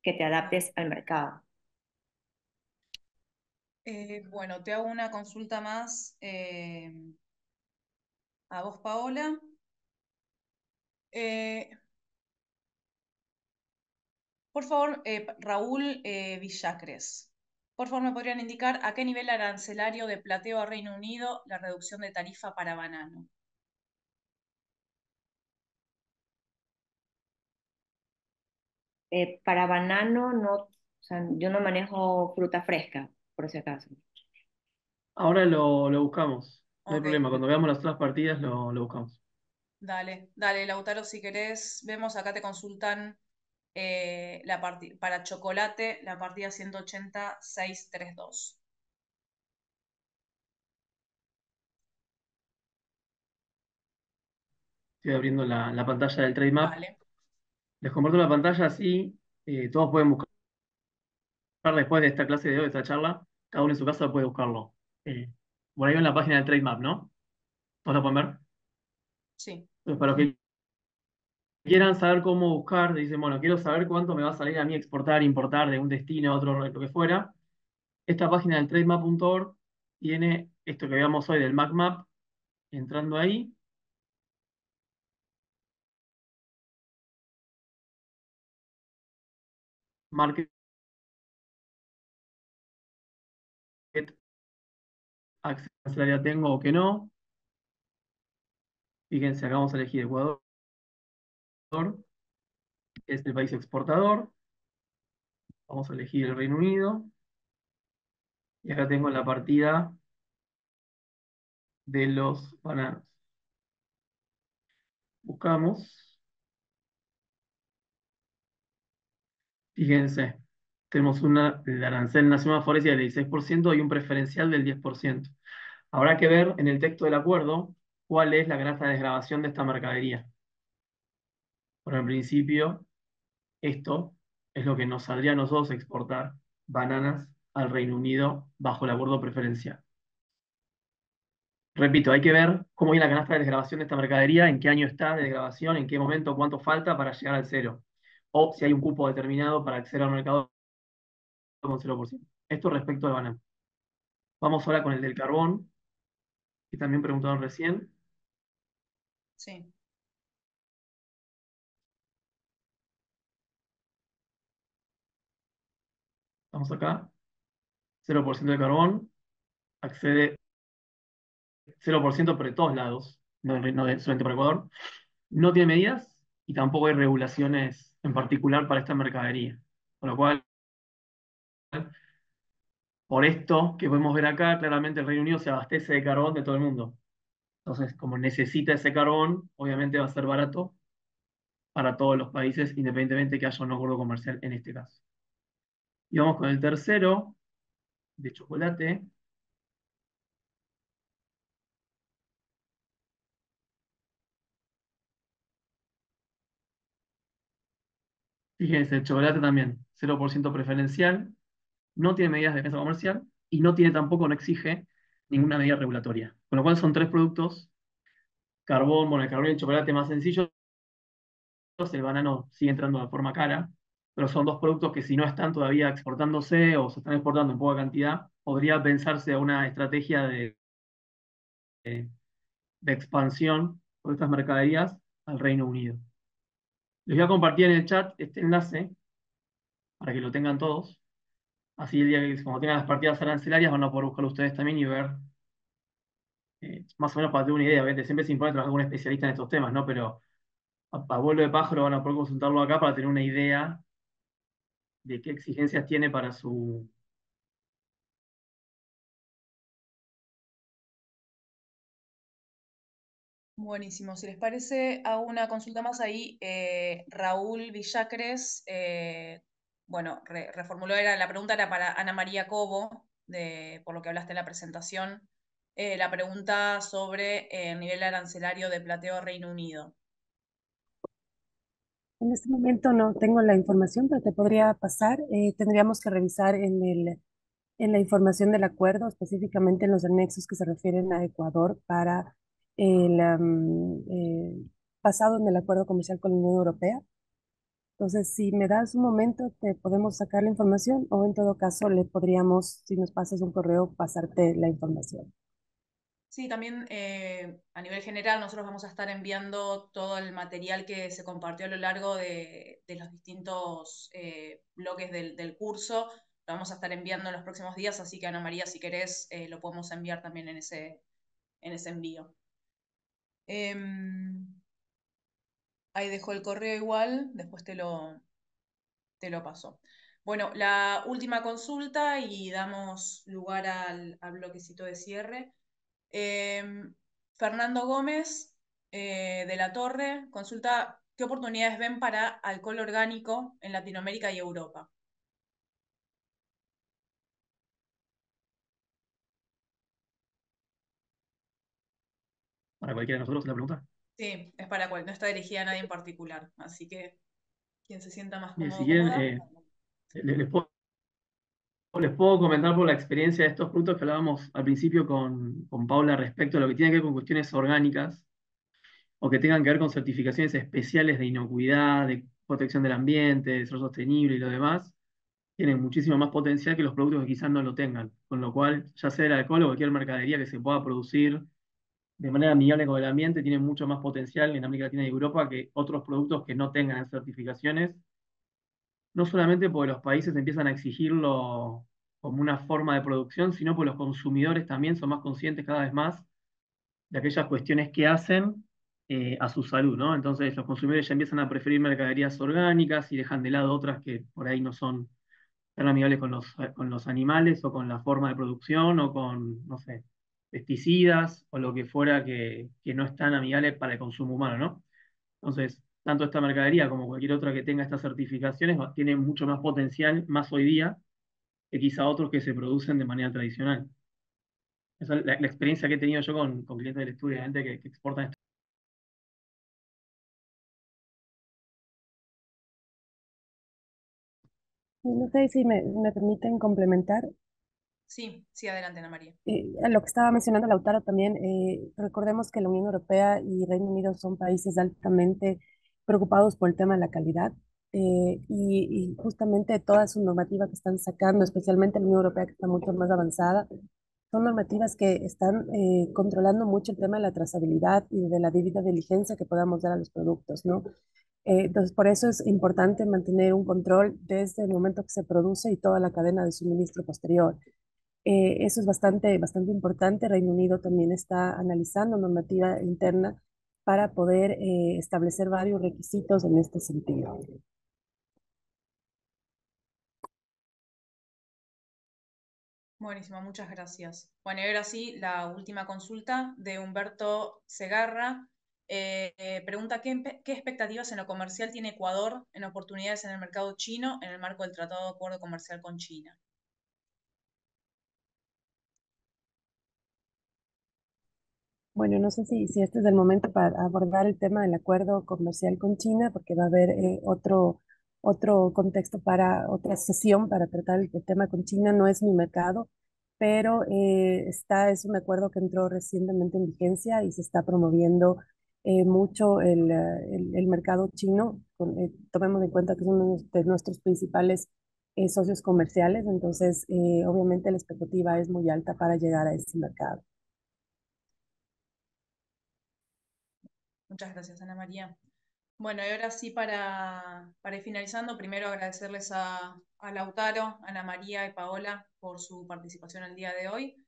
que te Bien. adaptes al mercado. Bueno, te hago una consulta más. A vos, Paola. Eh, por favor, Raúl Villacres. Por favor, ¿me podrían indicar a qué nivel arancelario de plateo a Reino Unido la reducción de tarifa para banano? Para banano, no, o sea, yo no manejo fruta fresca, por si acaso. Ahora lo buscamos. No hay Ok, problema. Cuando veamos las otras partidas lo buscamos. dale, dale, Lautaro, si querés, vemos acá te consultan para chocolate, la partida 180-632. Estoy abriendo la pantalla del Trade Map. Dale, Les comparto la pantalla así. Todos pueden buscar después de esta clase de hoy, de esta charla. Cada uno en su casa puede buscarlo. Eh, por ahí en la página del Trade Map, ¿no? ¿Todos lo pueden ver? sí. Entonces, para los que quieran saber cómo buscar, dicen, bueno, quiero saber cuánto me va a salir a mí exportar, importar de un destino a otro, lo que fuera. Esta página del trademap.org tiene esto que veamos hoy del MacMap. Entrando ahí, Market Access área tengo o que no. Fíjense, acá vamos a elegir Ecuador, que es el país exportador. Vamos a elegir el Reino Unido. Y acá tengo la partida de los bananos. Buscamos. Fíjense, tenemos el arancel nacional forestal del 16% y un preferencial del 10%. Habrá que ver en el texto del acuerdo cuál es la granja de desgravación de esta mercadería. Por el principio, esto es lo que nos saldría a nosotros exportar bananas al Reino Unido bajo el acuerdo preferencial. Repito, hay que ver cómo es la canasta de desgravación de esta mercadería, en qué año está de desgravación, en qué momento, cuánto falta para llegar al cero. O si hay un cupo determinado para acceder al mercado con 0%. Esto respecto al banano. Vamos ahora con el del carbón, que también preguntaron recién. Sí. Vamos acá. 0% de carbón. Accede 0% por todos lados, no solamente por Ecuador. No tiene medidas y tampoco hay regulaciones en particular para esta mercadería. Con lo cual, por esto que podemos ver acá, claramente el Reino Unido se abastece de carbón de todo el mundo. Entonces, como necesita ese carbón, obviamente va a ser barato para todos los países, independientemente que haya un acuerdo comercial en este caso. Y vamos con el tercero, de chocolate. Fíjense, el chocolate también, 0% preferencial, no tiene medidas de defensa comercial y no tiene tampoco, no exige ninguna medida regulatoria. Con lo cual son tres productos, carbón, bueno, el carbón y el chocolate más sencillos, el banano sigue entrando de forma cara, pero son dos productos que si no están todavía exportándose o se están exportando en poca cantidad, podría pensarse una estrategia de expansión por estas mercaderías al Reino Unido. Les voy a compartir en el chat este enlace para que lo tengan todos. Así el día que como tengan las partidas arancelarias van a poder buscarlo ustedes también y ver más o menos para tener una idea. Obviamente siempre se impone trabajar con un especialista en estos temas, ¿no? Pero a vuelo de pájaro van a poder consultarlo acá para tener una idea de qué exigencias tiene para su. Buenísimo. Si les parece, hago una consulta más ahí. Raúl Villacres, bueno, reformuló, la pregunta era para Ana María Cobo, por lo que hablaste en la presentación. La pregunta sobre el nivel arancelario de plateo Reino Unido. En este momento no tengo la información, pero te podría pasar. Tendríamos que revisar en la información del acuerdo, específicamente en los anexos que se refieren a Ecuador para el basado en el acuerdo comercial con la Unión Europea. Entonces, si me das un momento, te podemos sacar la información o en todo caso le podríamos, si nos pasas un correo, pasarte la información. Sí, también a nivel general nosotros vamos a estar enviando todo el material que se compartió a lo largo de los distintos bloques del curso. Lo vamos a estar enviando en los próximos días, así que Ana María, si querés, lo podemos enviar también en ese envío. Em, ahí dejo el correo igual, después te lo paso. Bueno, la última consulta y damos lugar al bloquecito de cierre. Fernando Gómez de la Torre consulta qué oportunidades ven para alcohol orgánico en Latinoamérica y Europa. Para cualquiera de nosotros la pregunta. Sí, es para cual, no está dirigida a nadie en particular, así que quien se sienta más Bien, si cómodo, quieren, cómoda. les puedo comentar por la experiencia de estos productos que hablábamos al principio con Paula respecto a lo que tiene que ver con cuestiones orgánicas o que tengan que ver con certificaciones especiales de inocuidad, de protección del ambiente, de desarrollo sostenible y lo demás, tienen muchísimo más potencial que los productos que quizás no lo tengan. Con lo cual, ya sea el alcohol o cualquier mercadería que se pueda producir de manera amigable con el ambiente, tiene mucho más potencial en América Latina y Europa que otros productos que no tengan certificaciones, no solamente porque los países empiezan a exigirlo como una forma de producción, sino porque los consumidores también son más conscientes cada vez más de aquellas cuestiones que hacen a su salud, ¿no? Entonces los consumidores ya empiezan a preferir mercaderías orgánicas y dejan de lado otras que por ahí no son tan amigables con los animales o con la forma de producción o con, no sé, pesticidas o lo que fuera que no es tan amigable para el consumo humano, ¿no? Entonces, tanto esta mercadería como cualquier otra que tenga estas certificaciones tiene mucho más potencial, más hoy día, que quizá otros que se producen de manera tradicional. Esa es la experiencia que he tenido yo con clientes del estudio, gente que exportan esto. No sé si me permiten complementar. Sí, sí, adelante, Ana María. A lo que estaba mencionando Lautaro también, recordemos que la Unión Europea y Reino Unido son países altamente preocupados por el tema de la calidad y justamente toda su normativa que están sacando, especialmente la Unión Europea que está mucho más avanzada, son normativas que están controlando mucho el tema de la trazabilidad y de la debida diligencia que podamos dar a los productos, ¿no? Entonces, por eso es importante mantener un control desde el momento que se produce y toda la cadena de suministro posterior. Eso es bastante importante. Reino Unido también está analizando normativa interna para poder establecer varios requisitos en este sentido. Buenísimo, muchas gracias. Bueno, y ahora sí, la última consulta de Humberto Segarra. Pregunta, ¿qué expectativas en lo comercial tiene Ecuador en oportunidades en el mercado chino en el marco del Tratado de Acuerdo Comercial con China? Bueno, no sé si este es el momento para abordar el tema del acuerdo comercial con China, porque va a haber otro contexto para otra sesión para tratar el tema con China. No es mi mercado, pero es un acuerdo que entró recientemente en vigencia y se está promoviendo mucho el mercado chino. Tomemos en cuenta que es uno de nuestros principales socios comerciales, entonces obviamente la expectativa es muy alta para llegar a ese mercado. Muchas gracias, Ana María. Bueno, y ahora sí, para ir finalizando, primero agradecerles a Lautaro, Ana María y Paola por su participación el día de hoy.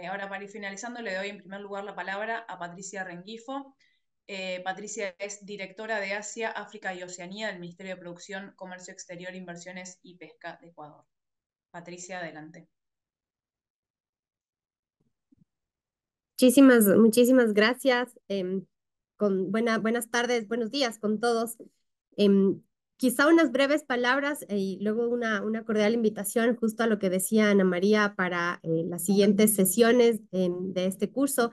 Ahora para ir finalizando, le doy en primer lugar la palabra a Patricia Rengifo. Patricia es directora de Asia, África y Oceanía del Ministerio de Producción, Comercio Exterior, Inversiones y Pesca de Ecuador. Patricia, adelante. Muchísimas gracias. Buenas tardes, buenos días con todos. Quizá unas breves palabras y luego una cordial invitación justo a lo que decía Ana María para las siguientes sesiones de este curso.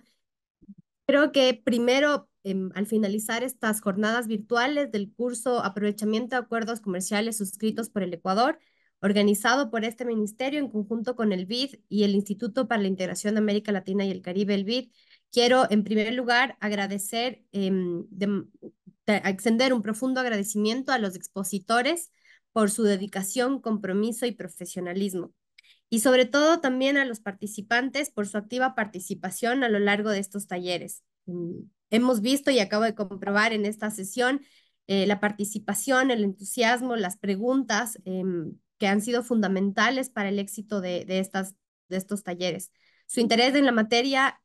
Creo que primero, al finalizar estas jornadas virtuales del curso Aprovechamiento de Acuerdos Comerciales suscritos por el Ecuador, organizado por este ministerio en conjunto con el BID y el Instituto para la Integración de América Latina y el Caribe, el BID, quiero en primer lugar extender un profundo agradecimiento a los expositores por su dedicación, compromiso y profesionalismo. Y sobre todo también a los participantes por su activa participación a lo largo de estos talleres. Hemos visto y acabo de comprobar en esta sesión la participación, el entusiasmo, las preguntas que han sido fundamentales para el éxito de estos talleres. Su interés en la materia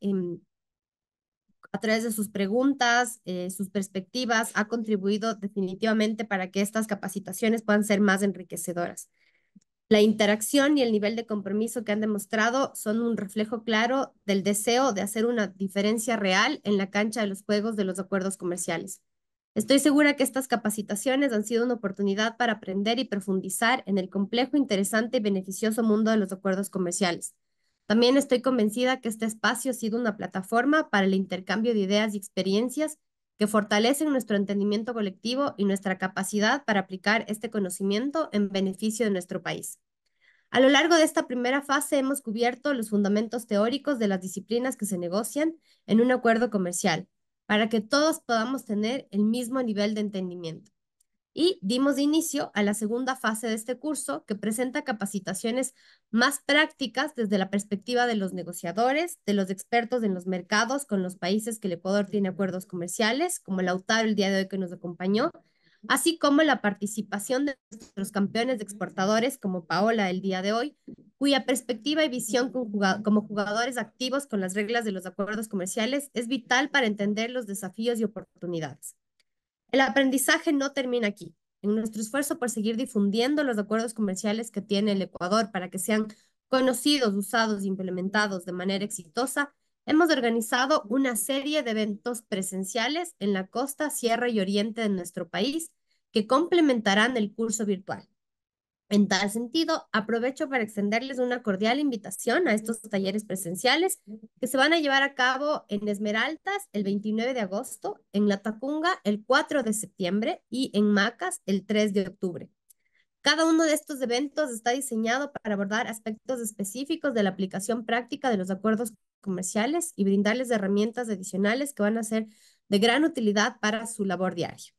a través de sus preguntas, sus perspectivas, ha contribuido definitivamente para que estas capacitaciones puedan ser más enriquecedoras. La interacción y el nivel de compromiso que han demostrado son un reflejo claro del deseo de hacer una diferencia real en la cancha de los juegos de los acuerdos comerciales. Estoy segura que estas capacitaciones han sido una oportunidad para aprender y profundizar en el complejo, interesante y beneficioso mundo de los acuerdos comerciales. También estoy convencida que este espacio ha sido una plataforma para el intercambio de ideas y experiencias que fortalecen nuestro entendimiento colectivo y nuestra capacidad para aplicar este conocimiento en beneficio de nuestro país. A lo largo de esta primera fase hemos cubierto los fundamentos teóricos de las disciplinas que se negocian en un acuerdo comercial, para que todos podamos tener el mismo nivel de entendimiento. Y dimos inicio a la segunda fase de este curso, que presenta capacitaciones más prácticas desde la perspectiva de los negociadores, de los expertos en los mercados con los países que el Ecuador tiene acuerdos comerciales, como Lautaro el día de hoy que nos acompañó, así como la participación de nuestros campeones de exportadores, como Paola el día de hoy, cuya perspectiva y visión como jugadores activos con las reglas de los acuerdos comerciales es vital para entender los desafíos y oportunidades. El aprendizaje no termina aquí. En nuestro esfuerzo por seguir difundiendo los acuerdos comerciales que tiene el Ecuador para que sean conocidos, usados e implementados de manera exitosa, hemos organizado una serie de eventos presenciales en la costa, sierra y oriente de nuestro país que complementarán el curso virtual. En tal sentido, aprovecho para extenderles una cordial invitación a estos talleres presenciales que se van a llevar a cabo en Esmeraldas el 29 de agosto, en Latacunga el 4 de septiembre y en Macas el 3 de octubre. Cada uno de estos eventos está diseñado para abordar aspectos específicos de la aplicación práctica de los acuerdos comerciales y brindarles herramientas adicionales que van a ser de gran utilidad para su labor diaria.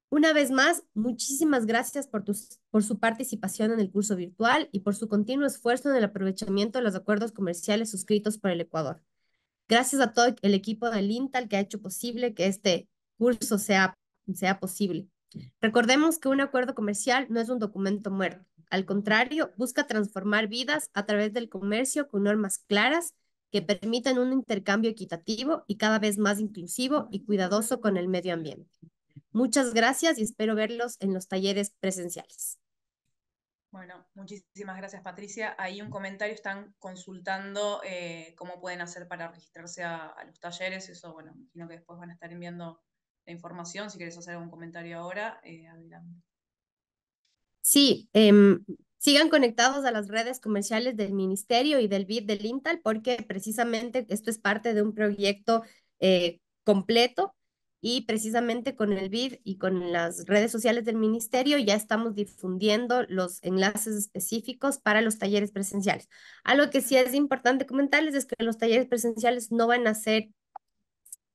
Una vez más, muchísimas gracias por su participación en el curso virtual y por su continuo esfuerzo en el aprovechamiento de los acuerdos comerciales suscritos por el Ecuador. Gracias a todo el equipo del INTAL que ha hecho posible que este curso sea posible. Recordemos que un acuerdo comercial no es un documento muerto. Al contrario, busca transformar vidas a través del comercio con normas claras que permitan un intercambio equitativo y cada vez más inclusivo y cuidadoso con el medio ambiente. Muchas gracias y espero verlos en los talleres presenciales. Bueno, muchísimas gracias, Patricia. Ahí un comentario, están consultando cómo pueden hacer para registrarse a los talleres. Eso, bueno, imagino que después van a estar enviando la información. Si quieres hacer algún comentario ahora, adelante. Sí, sigan conectados a las redes comerciales del Ministerio y del BID del INTAL, porque precisamente esto es parte de un proyecto completo. Y precisamente con el BID y con las redes sociales del Ministerio ya estamos difundiendo los enlaces específicos para los talleres presenciales. Algo que sí es importante comentarles es que los talleres presenciales no van a ser,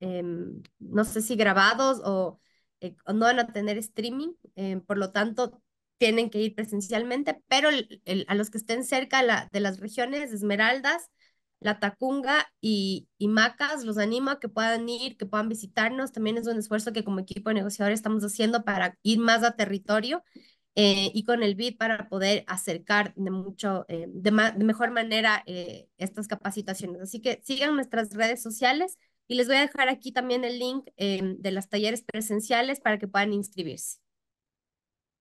no sé si grabados o no van a tener streaming, por lo tanto tienen que ir presencialmente, pero a los que estén cerca de las regiones de Esmeraldas, Latacunga y Macas, los animo a que puedan ir, que puedan visitarnos. También es un esfuerzo que como equipo de negociadores estamos haciendo para ir más a territorio y con el BID para poder acercar de mejor manera estas capacitaciones. Así que sigan nuestras redes sociales y les voy a dejar aquí también el link de los talleres presenciales para que puedan inscribirse.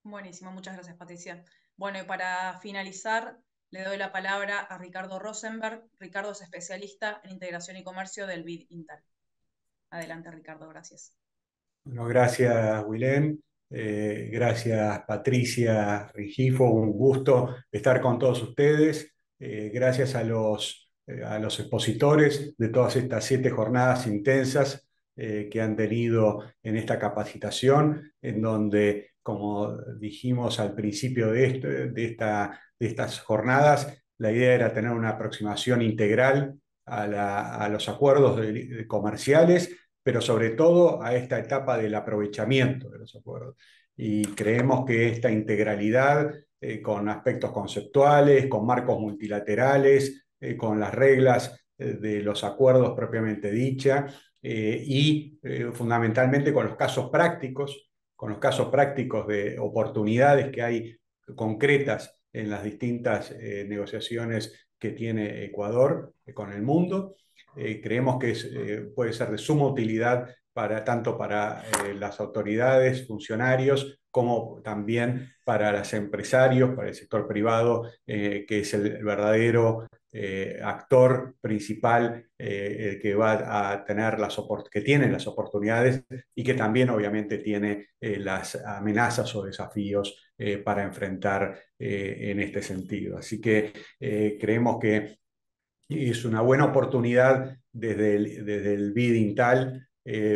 Buenísimo, muchas gracias, Patricia. Bueno, y para finalizar, le doy la palabra a Ricardo Rosenberg. Ricardo es especialista en integración y comercio del BID INTAL. Adelante, Ricardo, gracias. Bueno, gracias, Wilén. Gracias, Patricia Rigifo. Un gusto estar con todos ustedes. Gracias a los expositores de todas estas 7 jornadas intensas que han tenido en esta capacitación, en donde, como dijimos al principio de estas jornadas, la idea era tener una aproximación integral a los acuerdos comerciales, pero sobre todo a esta etapa del aprovechamiento de los acuerdos. Y creemos que esta integralidad, con aspectos conceptuales, con marcos multilaterales, con las reglas de los acuerdos propiamente dicha, y fundamentalmente con los casos prácticos de oportunidades que hay concretas en las distintas negociaciones que tiene Ecuador con el mundo. Creemos que puede ser de suma utilidad tanto para las autoridades, funcionarios, como también para los empresarios, para el sector privado, que es el verdadero actor principal que va a tener que tiene las oportunidades y que también obviamente tiene las amenazas o desafíos para enfrentar en este sentido. Así que creemos que es una buena oportunidad desde el BID Intal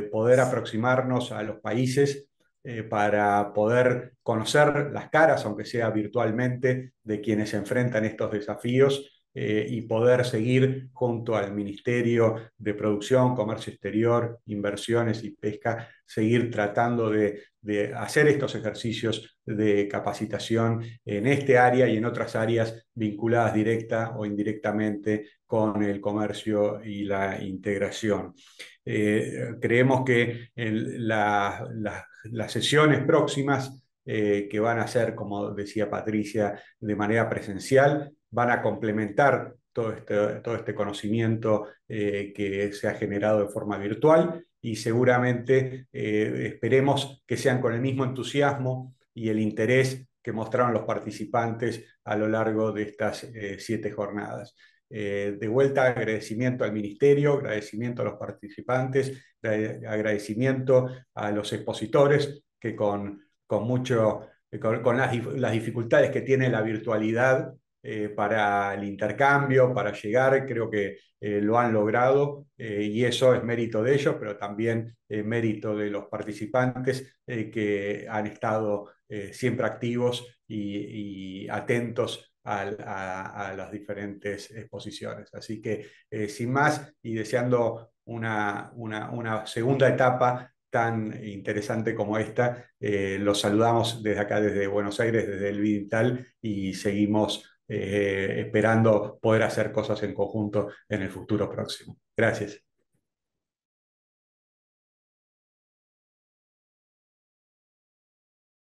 poder aproximarnos a los países para poder conocer las caras, aunque sea virtualmente, de quienes enfrentan estos desafíos y poder seguir junto al Ministerio de Producción, Comercio Exterior, Inversiones y Pesca, seguir tratando de hacer estos ejercicios de capacitación en este área y en otras áreas vinculadas directa o indirectamente con el comercio y la integración. Creemos que las sesiones próximas, que van a ser, como decía Patricia, de manera presencial, van a complementar todo este conocimiento que se ha generado de forma virtual y seguramente esperemos que sean con el mismo entusiasmo y el interés que mostraron los participantes a lo largo de estas 7 jornadas. De vuelta, agradecimiento al Ministerio, agradecimiento a los participantes, agradecimiento a los expositores que con las dificultades que tiene la virtualidad para el intercambio, para llegar, creo que lo han logrado y eso es mérito de ellos, pero también mérito de los participantes que han estado siempre activos y atentos a las diferentes exposiciones. Así que sin más y deseando una segunda etapa tan interesante como esta, los saludamos desde acá, desde Buenos Aires, desde el BID Intal y seguimos esperando poder hacer cosas en conjunto en el futuro próximo. Gracias.